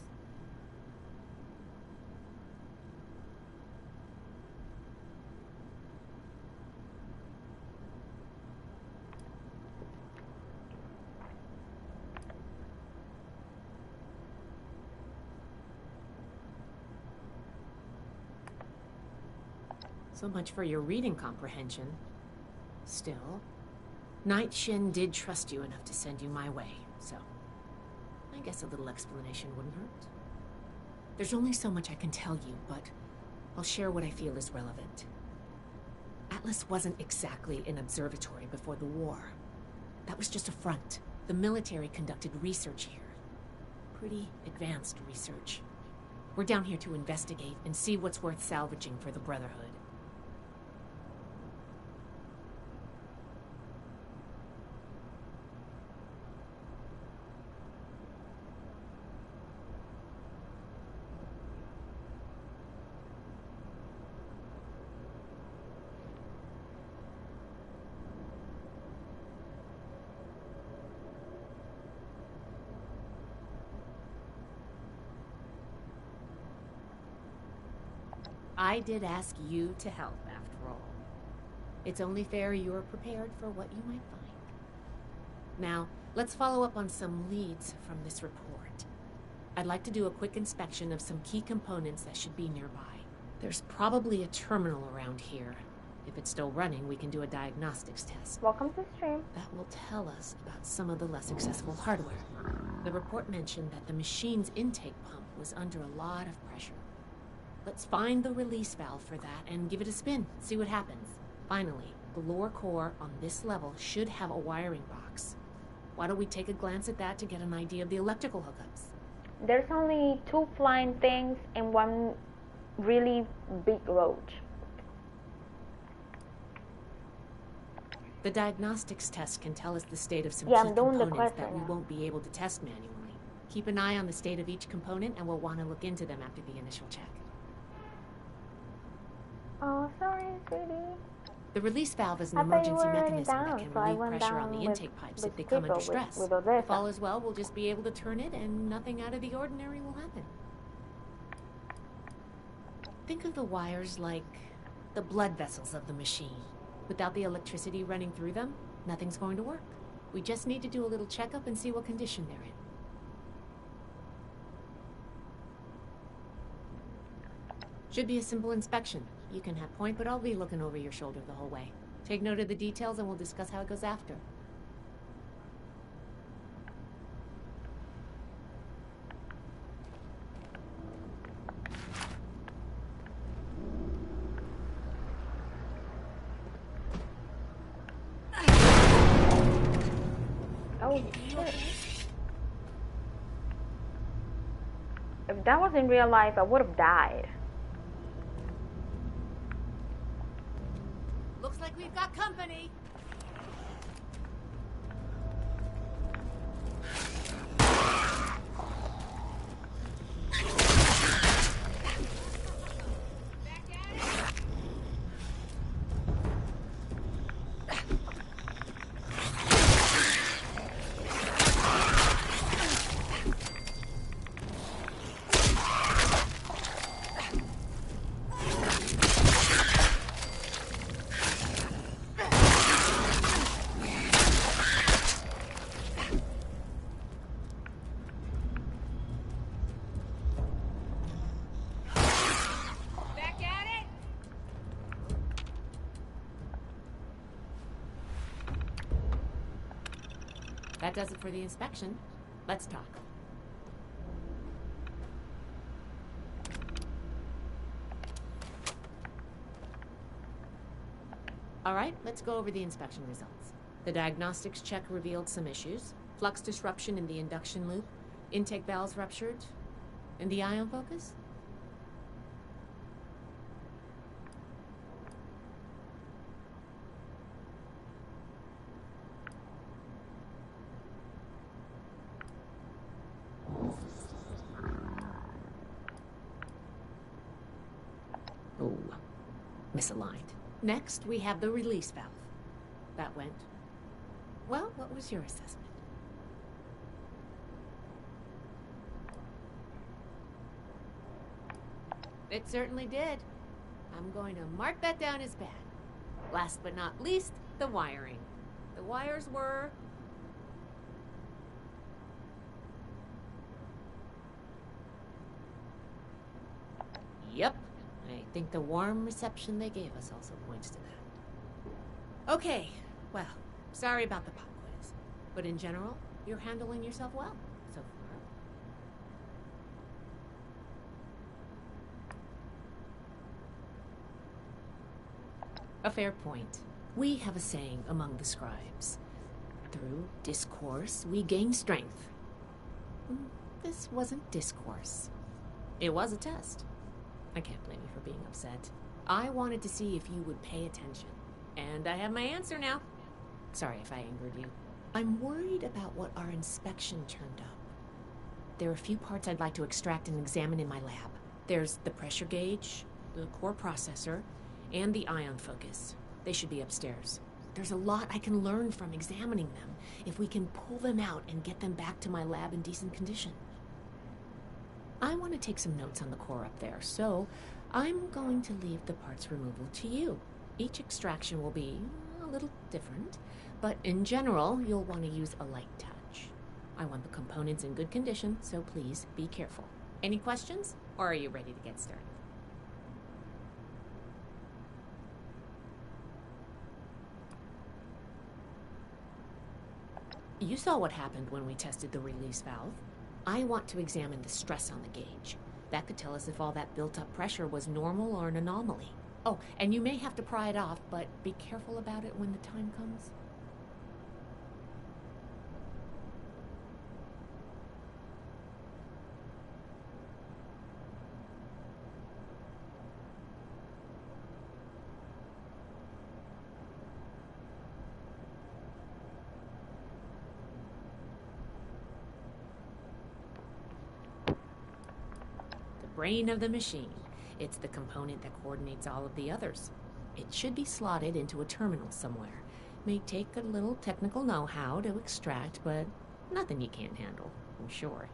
So much for your reading comprehension. Still, Night Shin did trust you enough to send you my way, so I guess a little explanation wouldn't hurt. There's only so much I can tell you, but I'll share what I feel is relevant. Atlas wasn't exactly an observatory before the war. That was just a front. The military conducted research here. Pretty advanced research. We're down here to investigate and see what's worth salvaging for the Brotherhood. I did ask you to help, after all. It's only fair you're prepared for what you might find. Now, let's follow up on some leads from this report. I'd like to do a quick inspection of some key components that should be nearby. There's probably a terminal around here. If it's still running, we can do a diagnostics test. Welcome to the stream. That will tell us about some of the less accessible hardware. The report mentioned that the machine's intake pump was under a lot of pressure. Let's find the release valve for that and give it a spin, see what happens. Finally, the lower core on this level should have a wiring box. Why don't we take a glance at that to get an idea of the electrical hookups? There's only 2 flying things and 1 really big roach. The diagnostics test can tell us the state of some Yeah, key I'm doing the components quest that right we now. won't be able to test manually. Keep an eye on the state of each component, and we'll want to look into them after the initial check. Oh, sorry, sweetie. The release valve is an I thought you emergency were already mechanism down, that can so I relieve went pressure on down the intake pipes if with they come under people, stress. with Odessa. If all is well, we'll just be able to turn it, and nothing out of the ordinary will happen. Think of the wires like the blood vessels of the machine. Without the electricity running through them, nothing's going to work. We just need to do a little checkup and see what condition they're in. Should be a simple inspection. You can have point, but I'll be looking over your shoulder the whole way. Take note of the details and we'll discuss how it goes after. Oh, shit. If that was in real life, I would have died. Looks like we've got company. That does it for the inspection. Let's talk. All right, let's go over the inspection results. The diagnostics check revealed some issues. Flux disruption in the induction loop, intake valves ruptured, and the ion focus? Oh, misaligned. Next, we have the release valve. That went. Well, what was your assessment? It certainly did. I'm going to mark that down as bad. Last but not least, the wiring. The wires were... Yep. I think the warm reception they gave us also points to that. Okay, well, sorry about the pop quiz. But in general, you're handling yourself well so far. A fair point. We have a saying among the scribes. Through discourse, we gain strength. This wasn't discourse. It was a test. I can't blame you for being upset. I wanted to see if you would pay attention. And I have my answer now. Sorry if I angered you. I'm worried about what our inspection turned up. There are a few parts I'd like to extract and examine in my lab. There's the pressure gauge, the core processor, and the ion focus. They should be upstairs. There's a lot I can learn from examining them if we can pull them out and get them back to my lab in decent condition. I want to take some notes on the core up there, so I'm going to leave the parts removal to you. Each extraction will be a little different, but in general, you'll want to use a light touch. I want the components in good condition, so please be careful. Any questions, or are you ready to get started? You saw what happened when we tested the release valve. I want to examine the stress on the gauge. That could tell us if all that built-up pressure was normal or an anomaly. Oh, and you may have to pry it off, but be careful about it when the time comes. Brain of the machine. It's the component that coordinates all of the others. It should be slotted into a terminal somewhere. May take a little technical know-how to extract, but nothing you can't handle, I'm sure.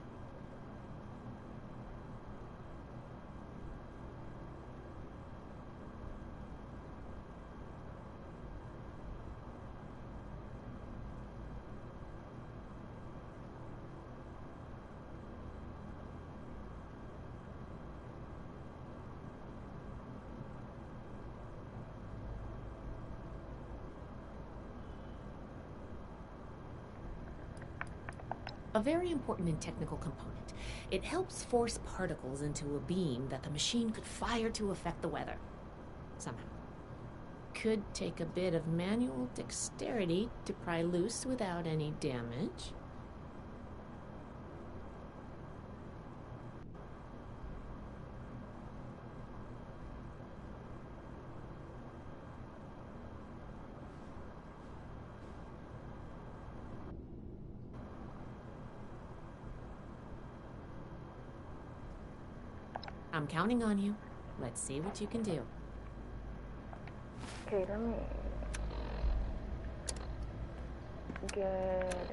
A very important and technical component. It helps force particles into a beam that the machine could fire to affect the weather. Somehow. Could take a bit of manual dexterity to pry loose without any damage. I'm counting on you. Let's see what you can do. Okay, let me get...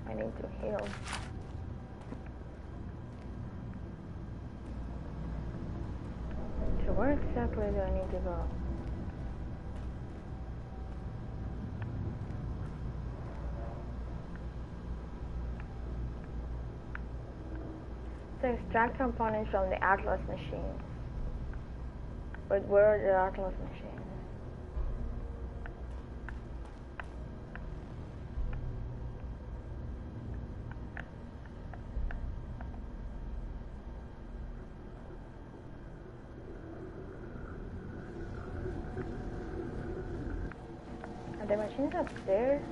I need to heal. So where exactly do I need to go? To extract components from the Atlas machines. But where are the Atlas machines? Are the machines upstairs?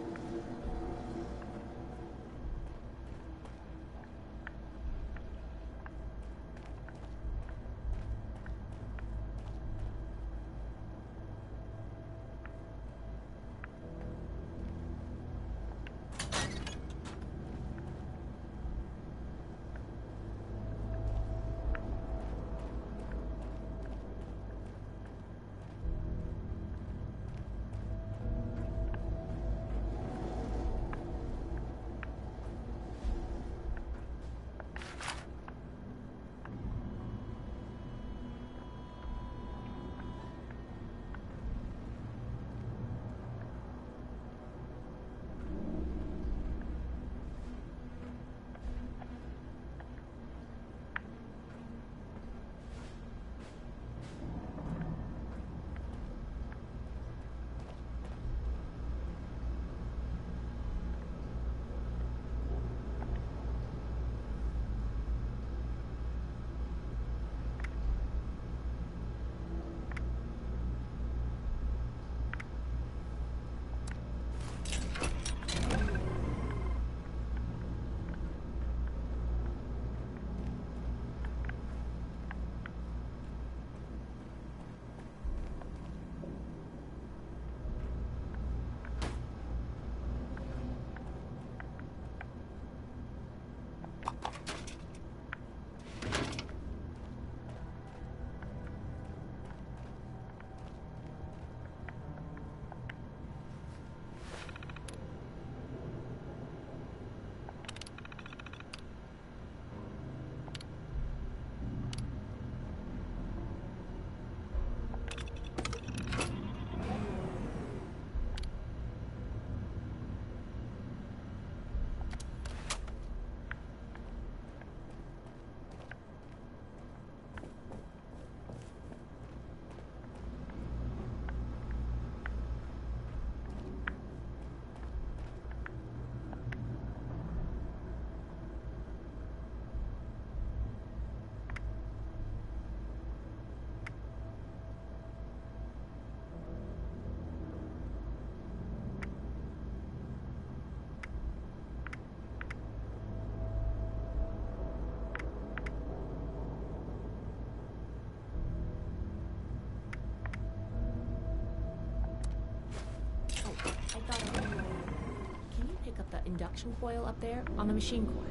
Can you pick up the induction coil up there on the machine coil?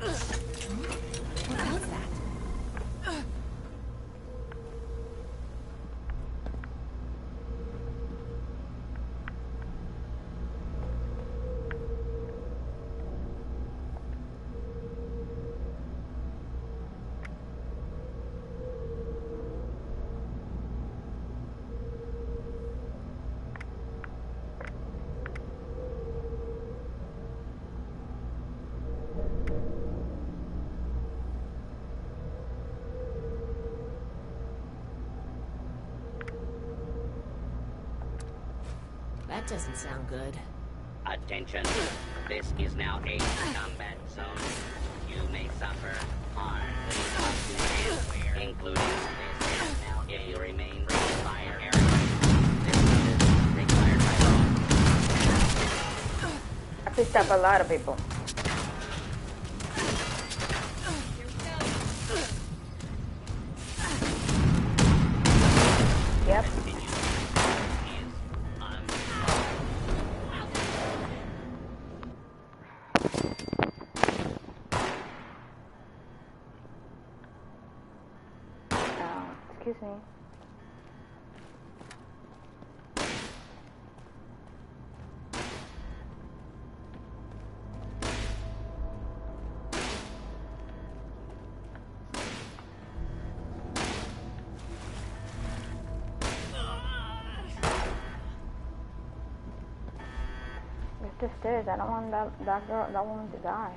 What was that? That doesn't sound good. Attention. This is now a combat zone. You may suffer harm, including this is now if you remain in the fire area. This is required by law. I picked up a lot of people. Yep. Excuse me. It's the stairs. I don't want that woman to die.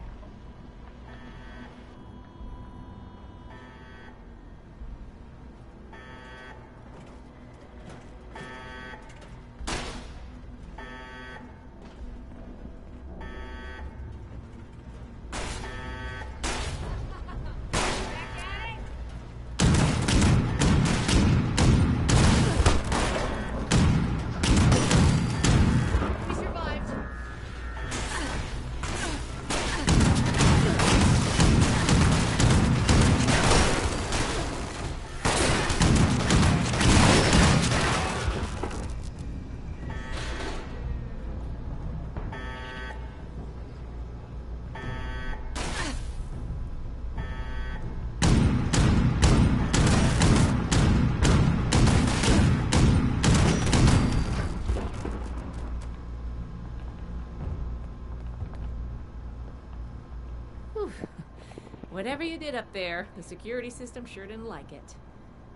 Whatever you did up there, the security system sure didn't like it.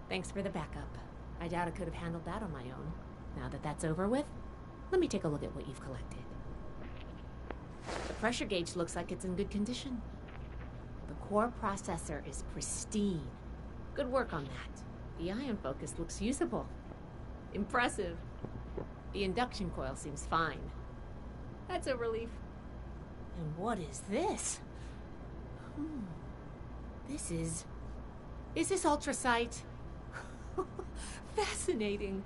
Thanks for the backup. I doubt I could have handled that on my own. Now that that's over with, let me take a look at what you've collected. The pressure gauge looks like it's in good condition. The core processor is pristine. Good work on that. The ion focus looks usable. Impressive. The induction coil seems fine. That's a relief. And what is this? Is this ultrasight? Fascinating.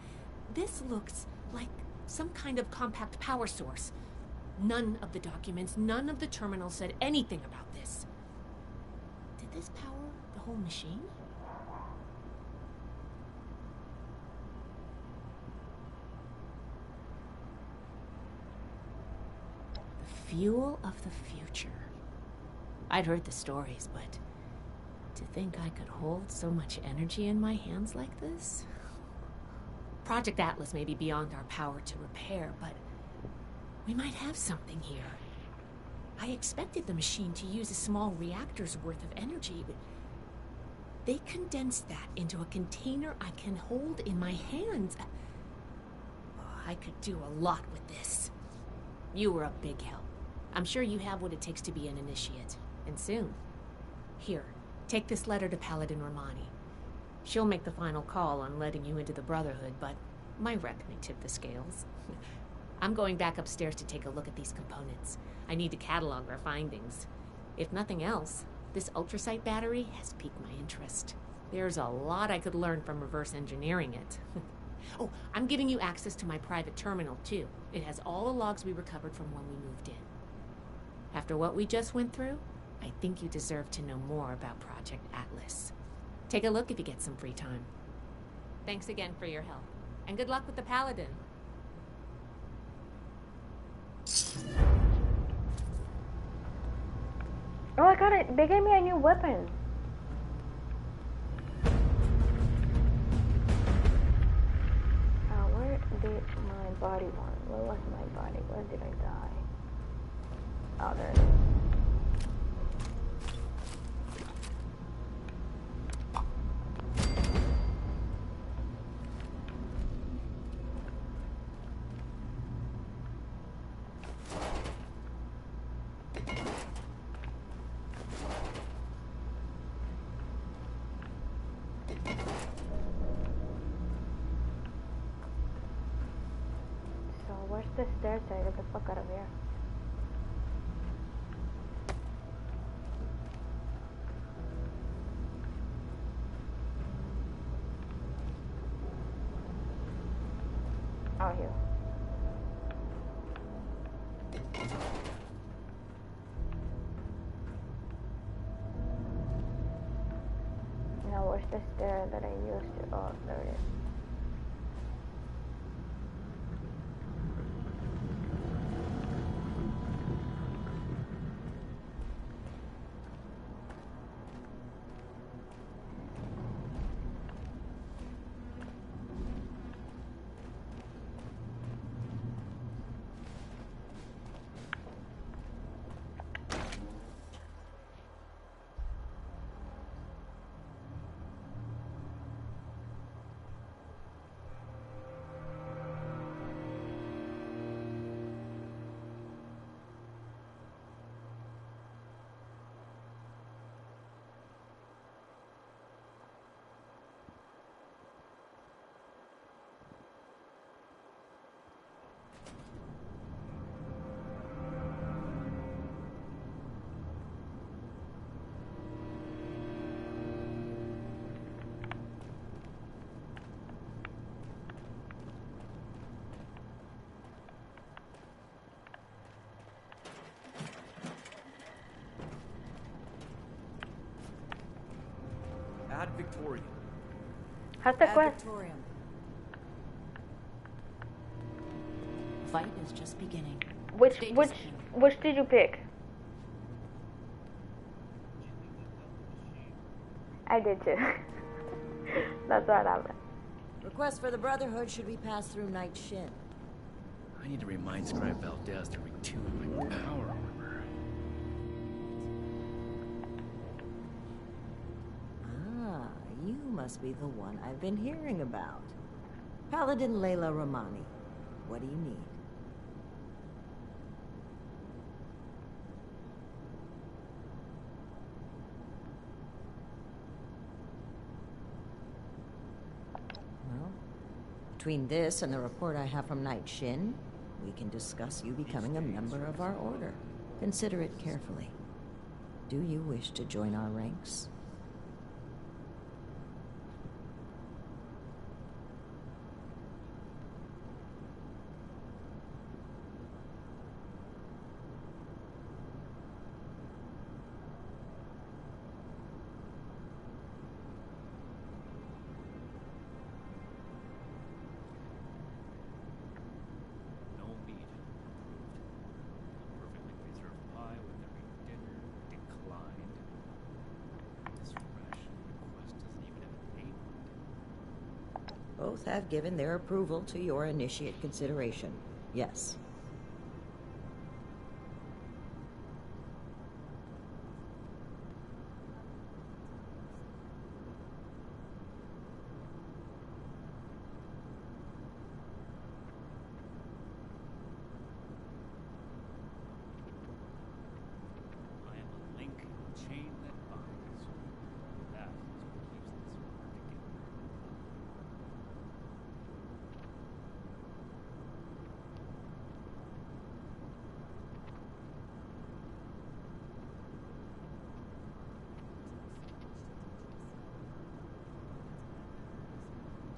This looks like some kind of compact power source. None of the documents, none of the terminals said anything about this. Did this power the whole machine? The fuel of the future. I'd heard the stories, but to think I could hold so much energy in my hands like this? Project Atlas may be beyond our power to repair, but we might have something here. I expected the machine to use a small reactor's worth of energy, but they condensed that into a container I can hold in my hands. I could do a lot with this. You were a big help. I'm sure you have what it takes to be an initiate, and soon. Here. Take this letter to Paladin Romani. She'll make the final call on letting you into the Brotherhood, but my rep may tip the scales. I'm going back upstairs to take a look at these components. I need to catalog our findings. If nothing else, this ultrasight battery has piqued my interest. There's a lot I could learn from reverse engineering it. Oh, I'm giving you access to my private terminal, too. It has all the logs we recovered from when we moved in. After what we just went through, I think you deserve to know more about Project Atlas. Take a look if you get some free time. Thanks again for your help, and good luck with the Paladin. Oh, I got it. They gave me a new weapon. Where did my body want? Where was my body? Where did I die? Oh, there it is. Where's the stairs? I get the fuck out of here. Out here. Now where's the stair that I used to? Oh, there it is. Ad Victoriam. How's the Ad quest? Victoriam. Fight is just beginning. Which Stay which disciplined. which did you pick? I did too. That's what happened. Request for the Brotherhood should be passed through Night Shin. I need to remind Scribe Valdez to retune my power armor. Ah, you must be the one I've been hearing about. Paladin Layla Romani. What do you need? Well, between this and the report I have from Night Shin, we can discuss you becoming a member of our order. Consider it carefully. Do you wish to join our ranks? No meat. Perfectly preserved pie with every dinner declined. This ration request doesn't even have a name on it. Both have given their approval to your initiate consideration. Yes. I am a link in the chain that binds. That is what keeps this order together.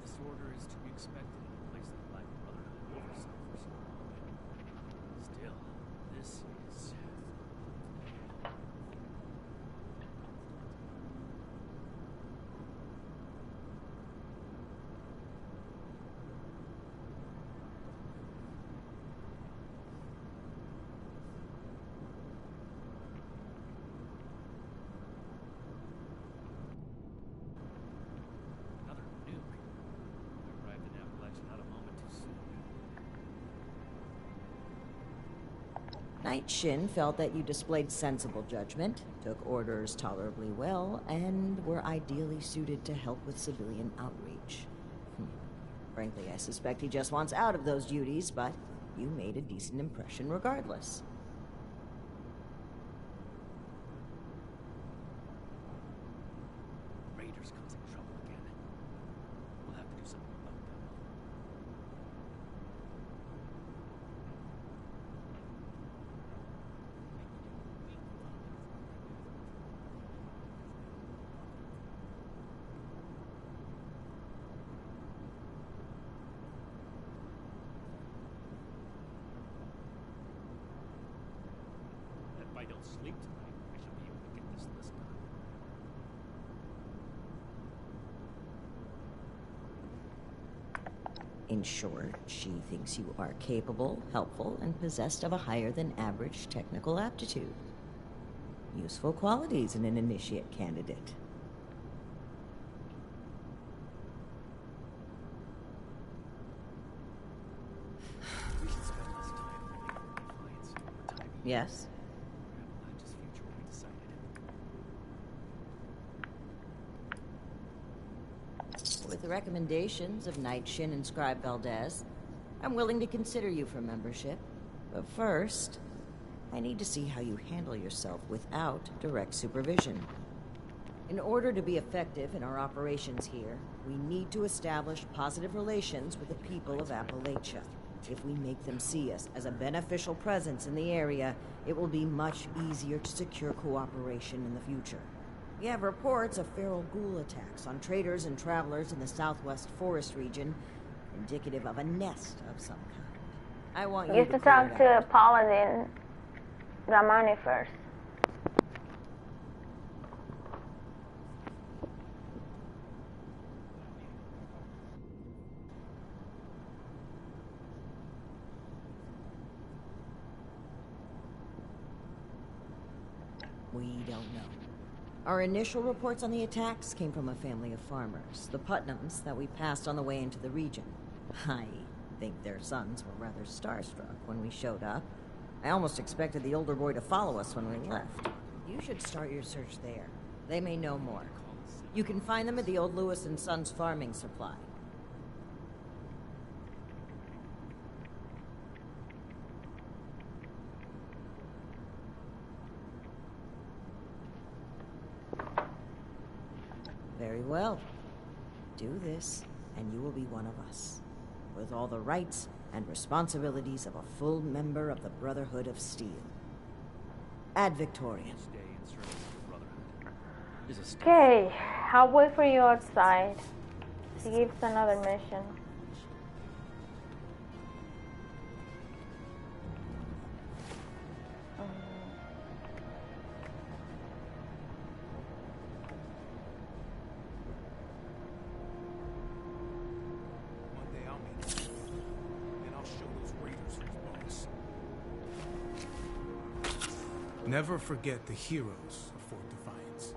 This order is to be expected in a place that Black Brotherhood oversight for so long. Still, this is... Another nuke. We arrived in Appalachia not a moment too soon. Night Shin felt that you displayed sensible judgment, took orders tolerably well, and were ideally suited to help with civilian outreach. Frankly, I suspect he just wants out of those duties, but you made a decent impression regardless. Raiders causing trouble again. We'll have to do something about them. If I don't sleep tonight, I should be able to get this list done. In short, she thinks you are capable, helpful, and possessed of a higher than average technical aptitude. Useful qualities in an initiate candidate. We should spend less time preparing for compliance and more time Yes? Appalachia's future will be decided. With the recommendations of Night Shin and Scribe Valdez, I'm willing to consider you for membership. But first, I need to see how you handle yourself without direct supervision. In order to be effective in our operations here, we need to establish positive relations with the people of Appalachia. If we make them see us as a beneficial presence in the area, it will be much easier to secure cooperation in the future. We have reports of feral ghoul attacks on traders and travelers in the southwest forest region, indicative of a nest of some kind. I want You you have to clear talk it out. to Paladin Ramani first. We don't know. Our initial reports on the attacks came from a family of farmers, the Putnams, that we passed on the way into the region. I think their sons were rather starstruck when we showed up. I almost expected the older boy to follow us when we left. You should start your search there. They may know more. You can find them at the old Lewis and Sons farming supply. Very well. Do this, and you will be one of us, with all the rights and responsibilities of a full member of the Brotherhood of Steel. Ad Victoriam. Okay, I'll wait for you outside. He gives another mission. Never forget the heroes of Fort Defiance.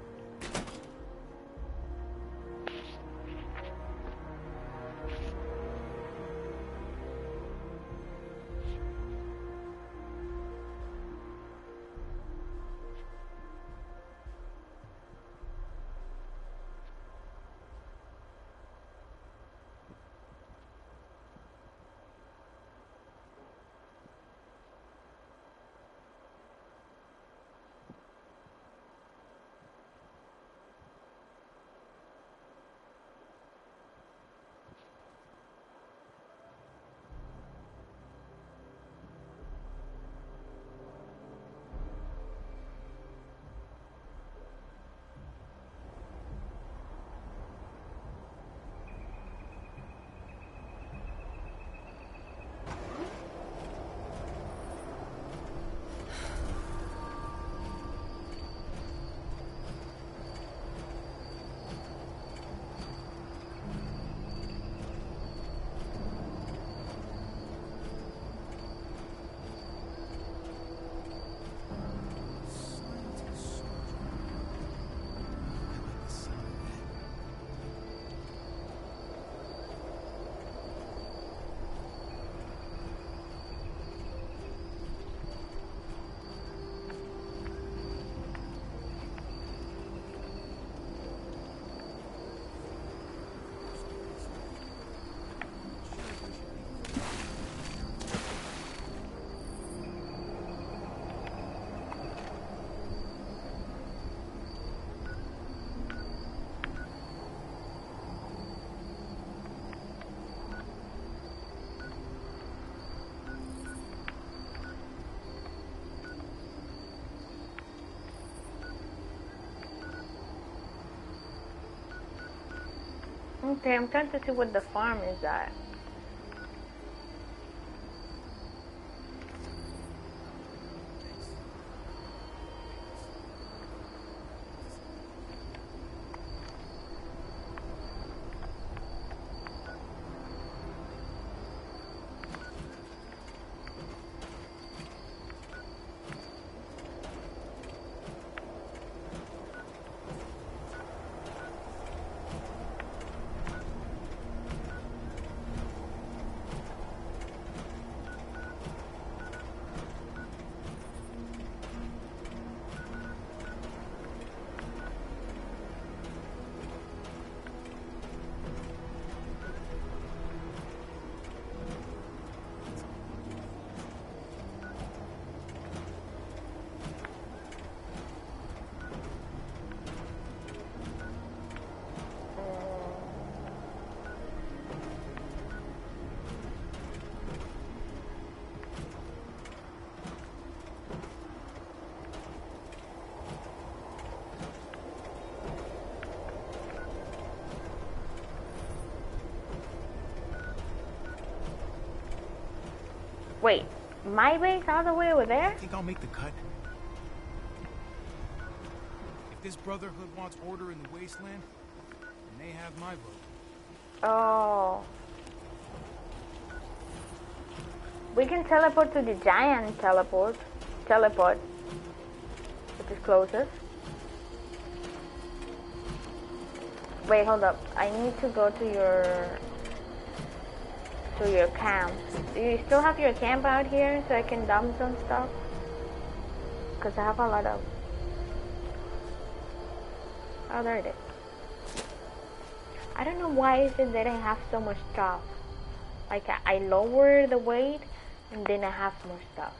Okay, I'm trying to see what the farm is at. Wait, my base all the way over there? I think I'll make the cut. If this Brotherhood wants order in the wasteland, then they have my vote. Oh. We can teleport to the giant teleport. The which is closest. Wait, hold up. I need to go to your camp. Do you still have your camp out here so I can dump some stuff? Because I have a lot of... Oh, there it is. I don't know why is it that I have so much stuff. Like, I lower the weight and then I have more stuff.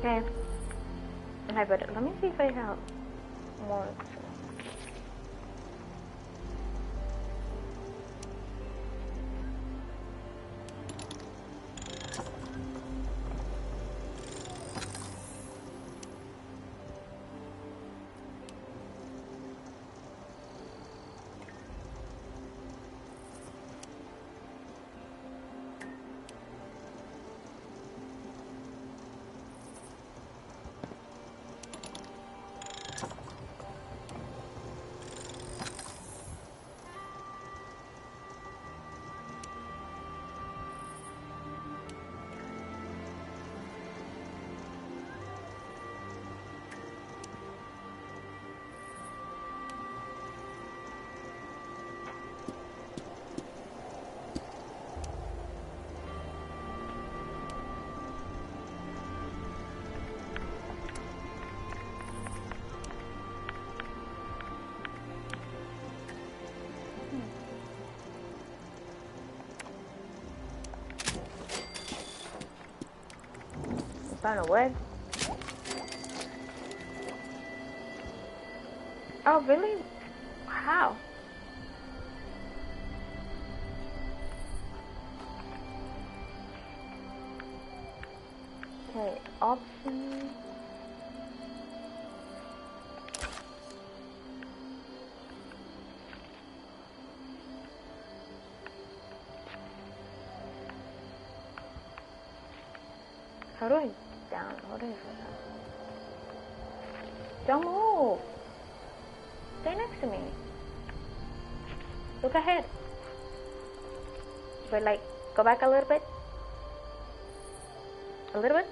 Okay. Okay, but let me see if I have more. Found a web. Oh, really? How? Okay, options. How do I download it? Don't move. Stay next to me. Look ahead. But like, go back a little bit. A little bit.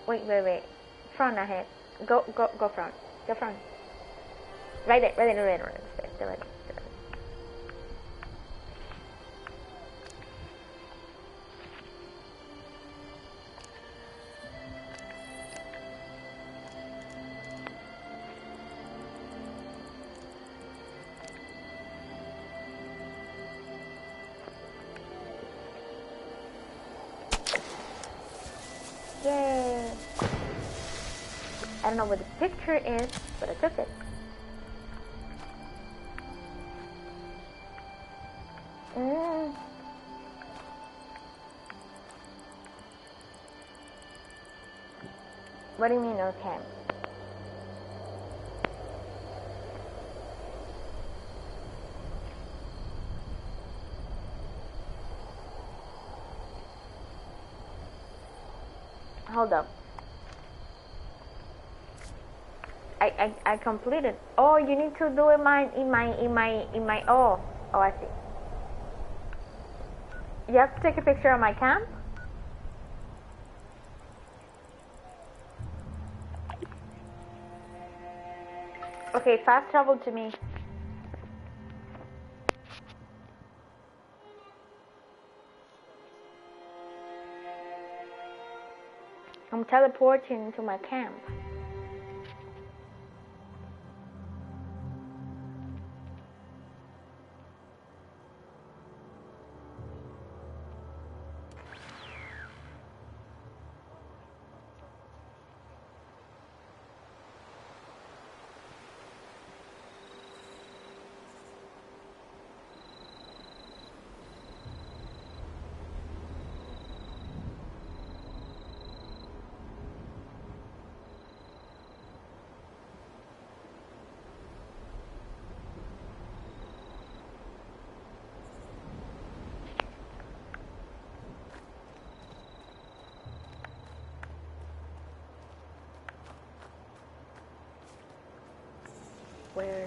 Wait. Front ahead. Go front. Go front. Right there. Stay right there. Yay! I don't know what the picture is, but I took it. What do you mean, okay? Hold up. I completed. Oh, you need to do it in my oh I see. You have to take a picture of my camp? Okay, fast travel to me. I'm teleporting to my camp. Where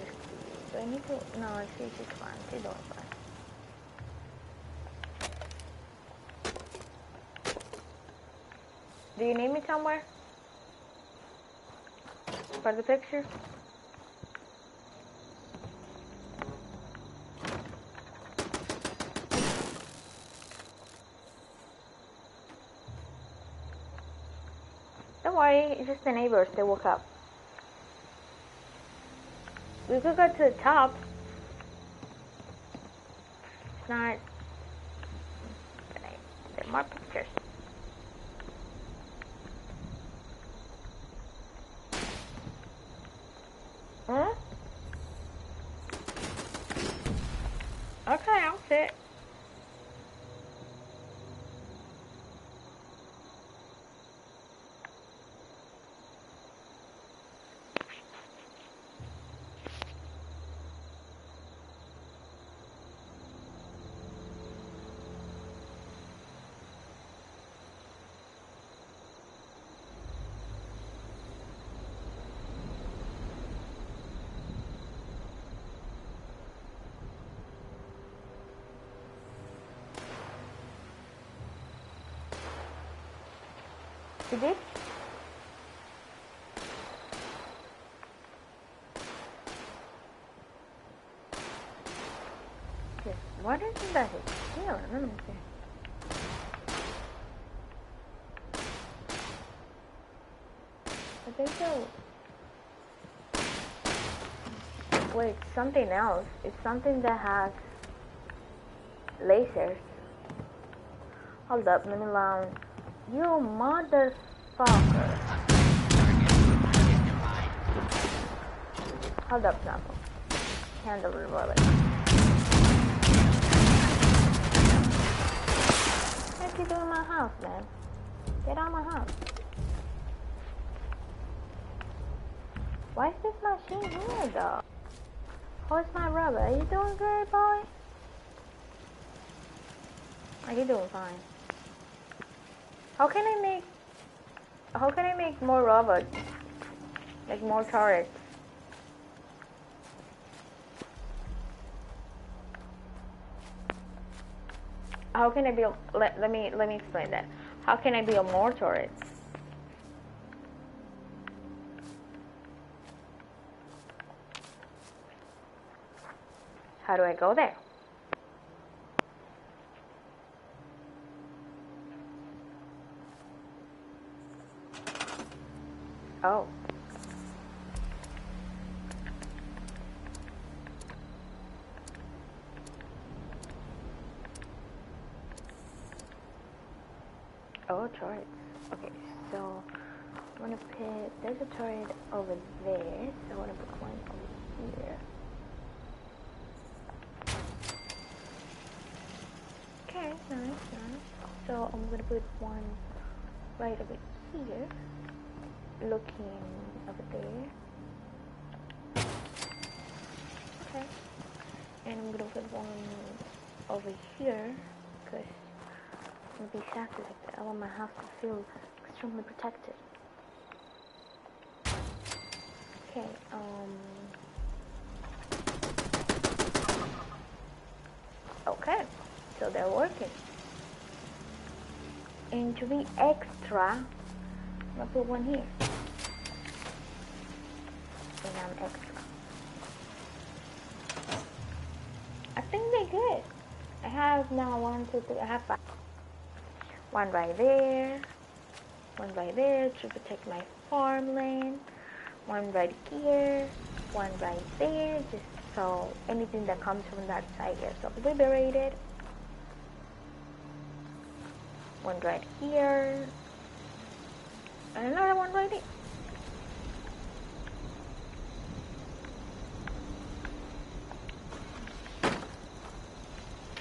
do I need to? No, she's fine. She's doing fine. Do you need me somewhere? For the picture? Don't worry, it's just the neighbors. They woke up. We could go to the top. It's not. There are more pictures. Huh? Okay, I'll sit. You did? Yes. What is that? Here, let me see. I think so. Wait, something else. It's something that has lasers. Hold up, let me learn. You motherfucker. Hold up, Snapple. Handle the bullet. What you doing in my house, man? Get out of my house. Why is this machine here, though? How's my rubber? Are you doing good, boy? Are you doing fine? How can I make more robots? Like more turrets? How can I build? Let me explain that. How can I build more turrets? How do I go there? Oh. Oh, turrets. Okay, so I'm gonna put. There's a turret over there, so I'm gonna put one over here. Okay, nice. So I'm gonna put one right over here, looking over there. Okay, and I'm gonna put one over here because I'm gonna be sassy like that. I want my house to feel extremely protected. Okay, okay, so they're working. And to be extra, I'm gonna put one here. And I'm extra. good. I have now 1, 2, 3. I have 5. One right there. One right there to protect my farmland. One right here. One right there, just so anything that comes from that side gets obliterated. One right here. And another one right there.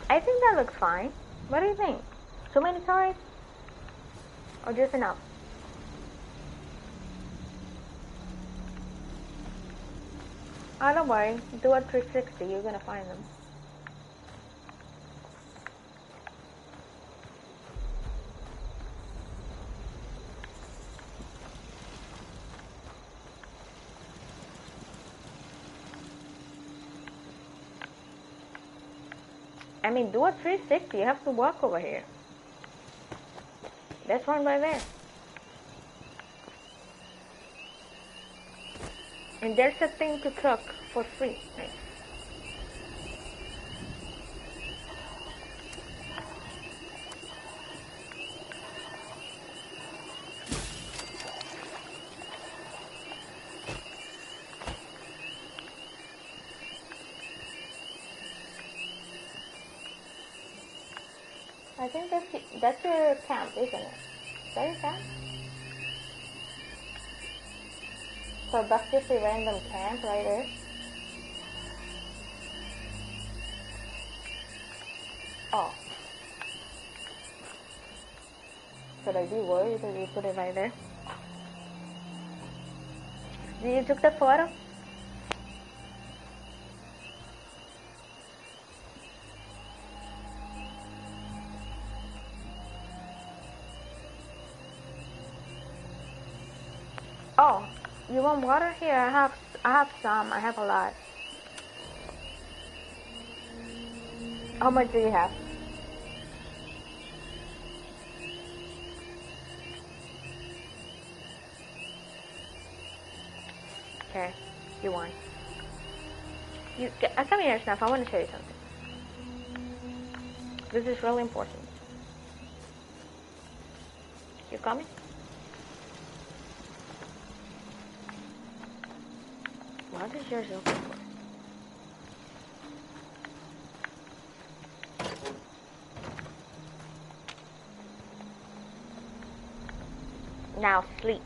I think that looks fine. What do you think? Too many cars? Or just enough? Oh, don't worry. Do a 360. You're gonna find them. I mean, do a 360. You have to walk over here. There's one right there. And there's a thing to cook for free. Nice. I think that's your camp, isn't it? Is that your camp? So that's just a random camp right there. Oh. Should I be worried that you put it right there? Did you took the photo? Oh, you want water? Here, I have some. I have a lot. How much do you have? Okay, you want. Come here, Snuff. I want to show you something. This is really important. You coming? What is yours open for? Now sleep.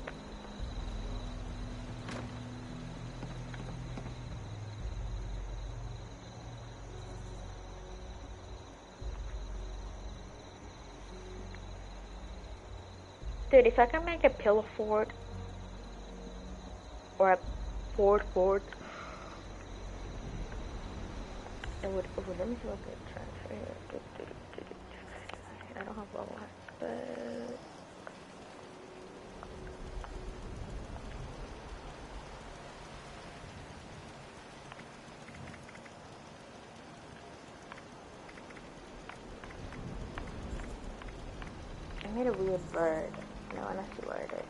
Dude, if I can make a pillow fort or a fort, it would. Oh, let me see what the transfer. I don't have a lot, but. I made a weird bird. No, I don't see where it is.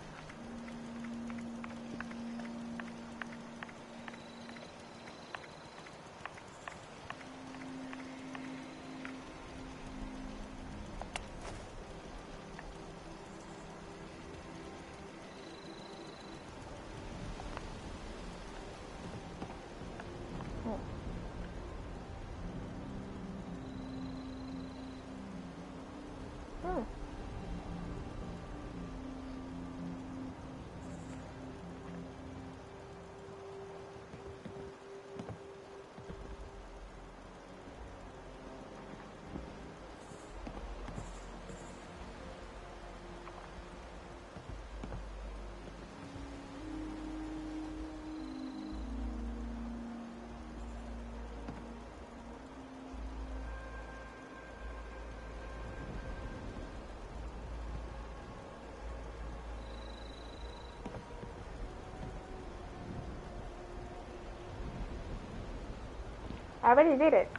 I already did it.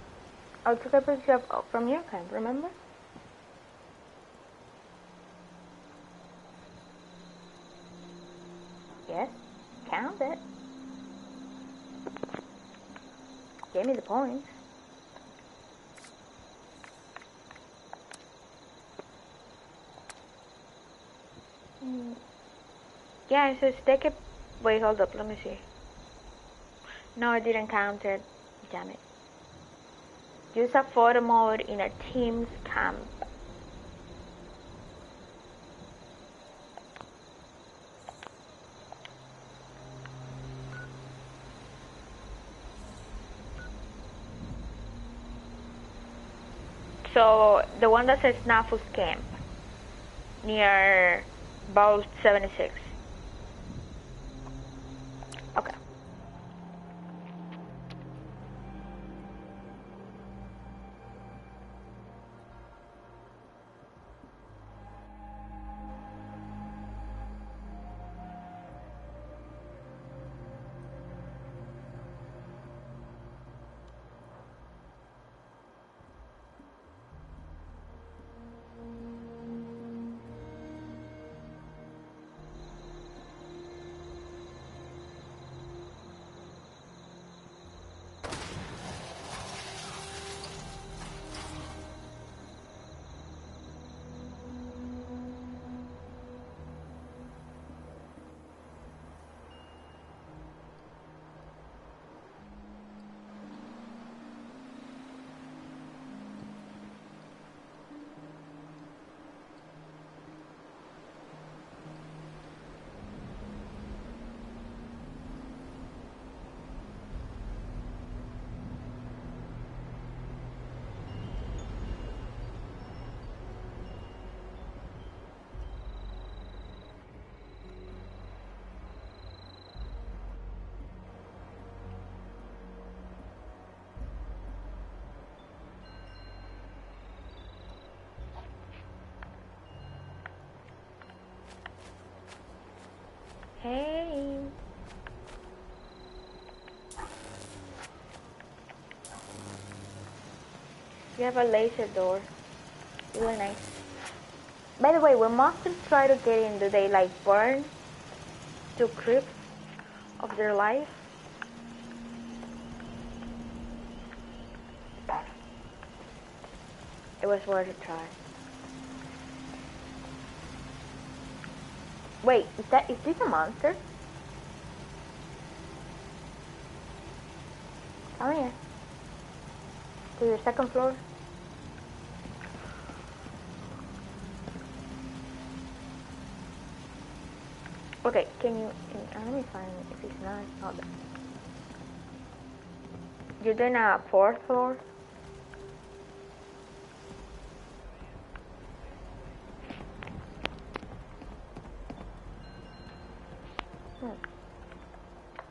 I took a picture from your camp, remember? Yes, count it. Gave me the points. Yeah, it says take a... Wait, hold up, let me see. No, I didn't count it. Damn it. Use a photo mode in a team's camp. So, the one that says Nafu's camp. Near Vault 76. Okay. Hey. You have a laser door. Really nice. By the way, when monsters try to get in, do they like burn to creep of their life? It was worth a try. Wait, is this a monster? Come here. To your second floor. Okay, can you let me find if it's not. Oh, you're doing a fourth floor?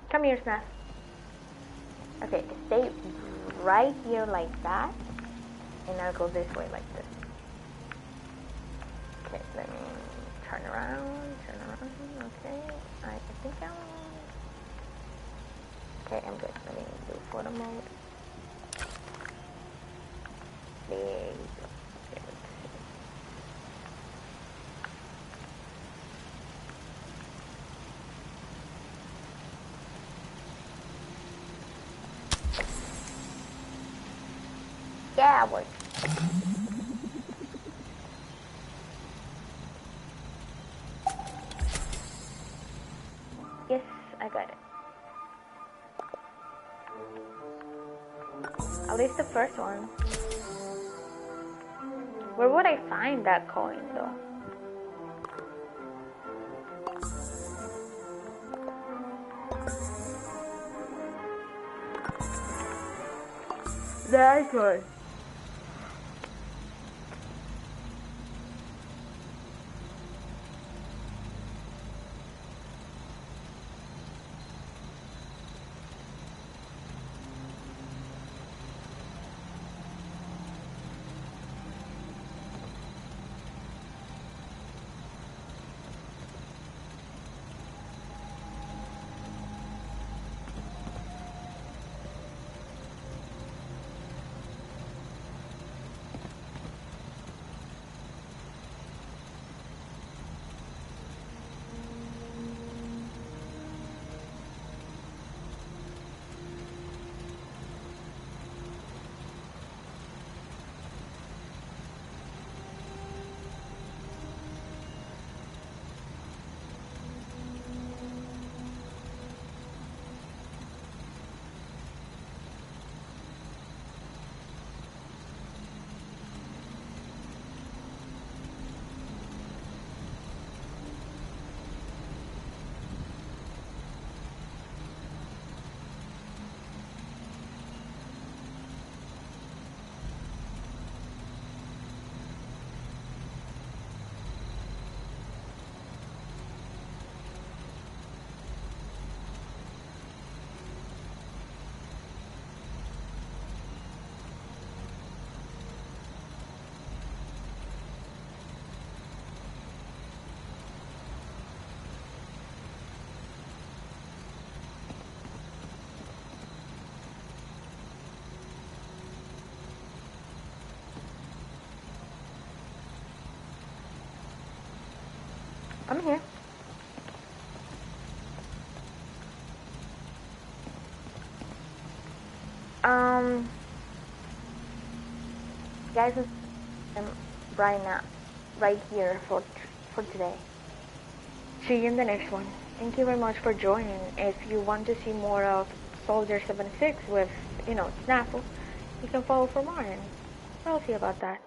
Come here, Snap. Okay, stay right here like that, and I'll go this way like this. Okay, let me turn around, okay, I think okay, I'm good. Let me do photo mode. There you go. Okay, let's see. Yeah, boy. Yes, I got it. At least the first one. Where would I find that coin, though? That one. I'm here. Guys, I'm right here for today. See you in the next one. Thank you very much for joining. If you want to see more of Soldier 76 with, Snaffle, you can follow for more, and we'll see about that.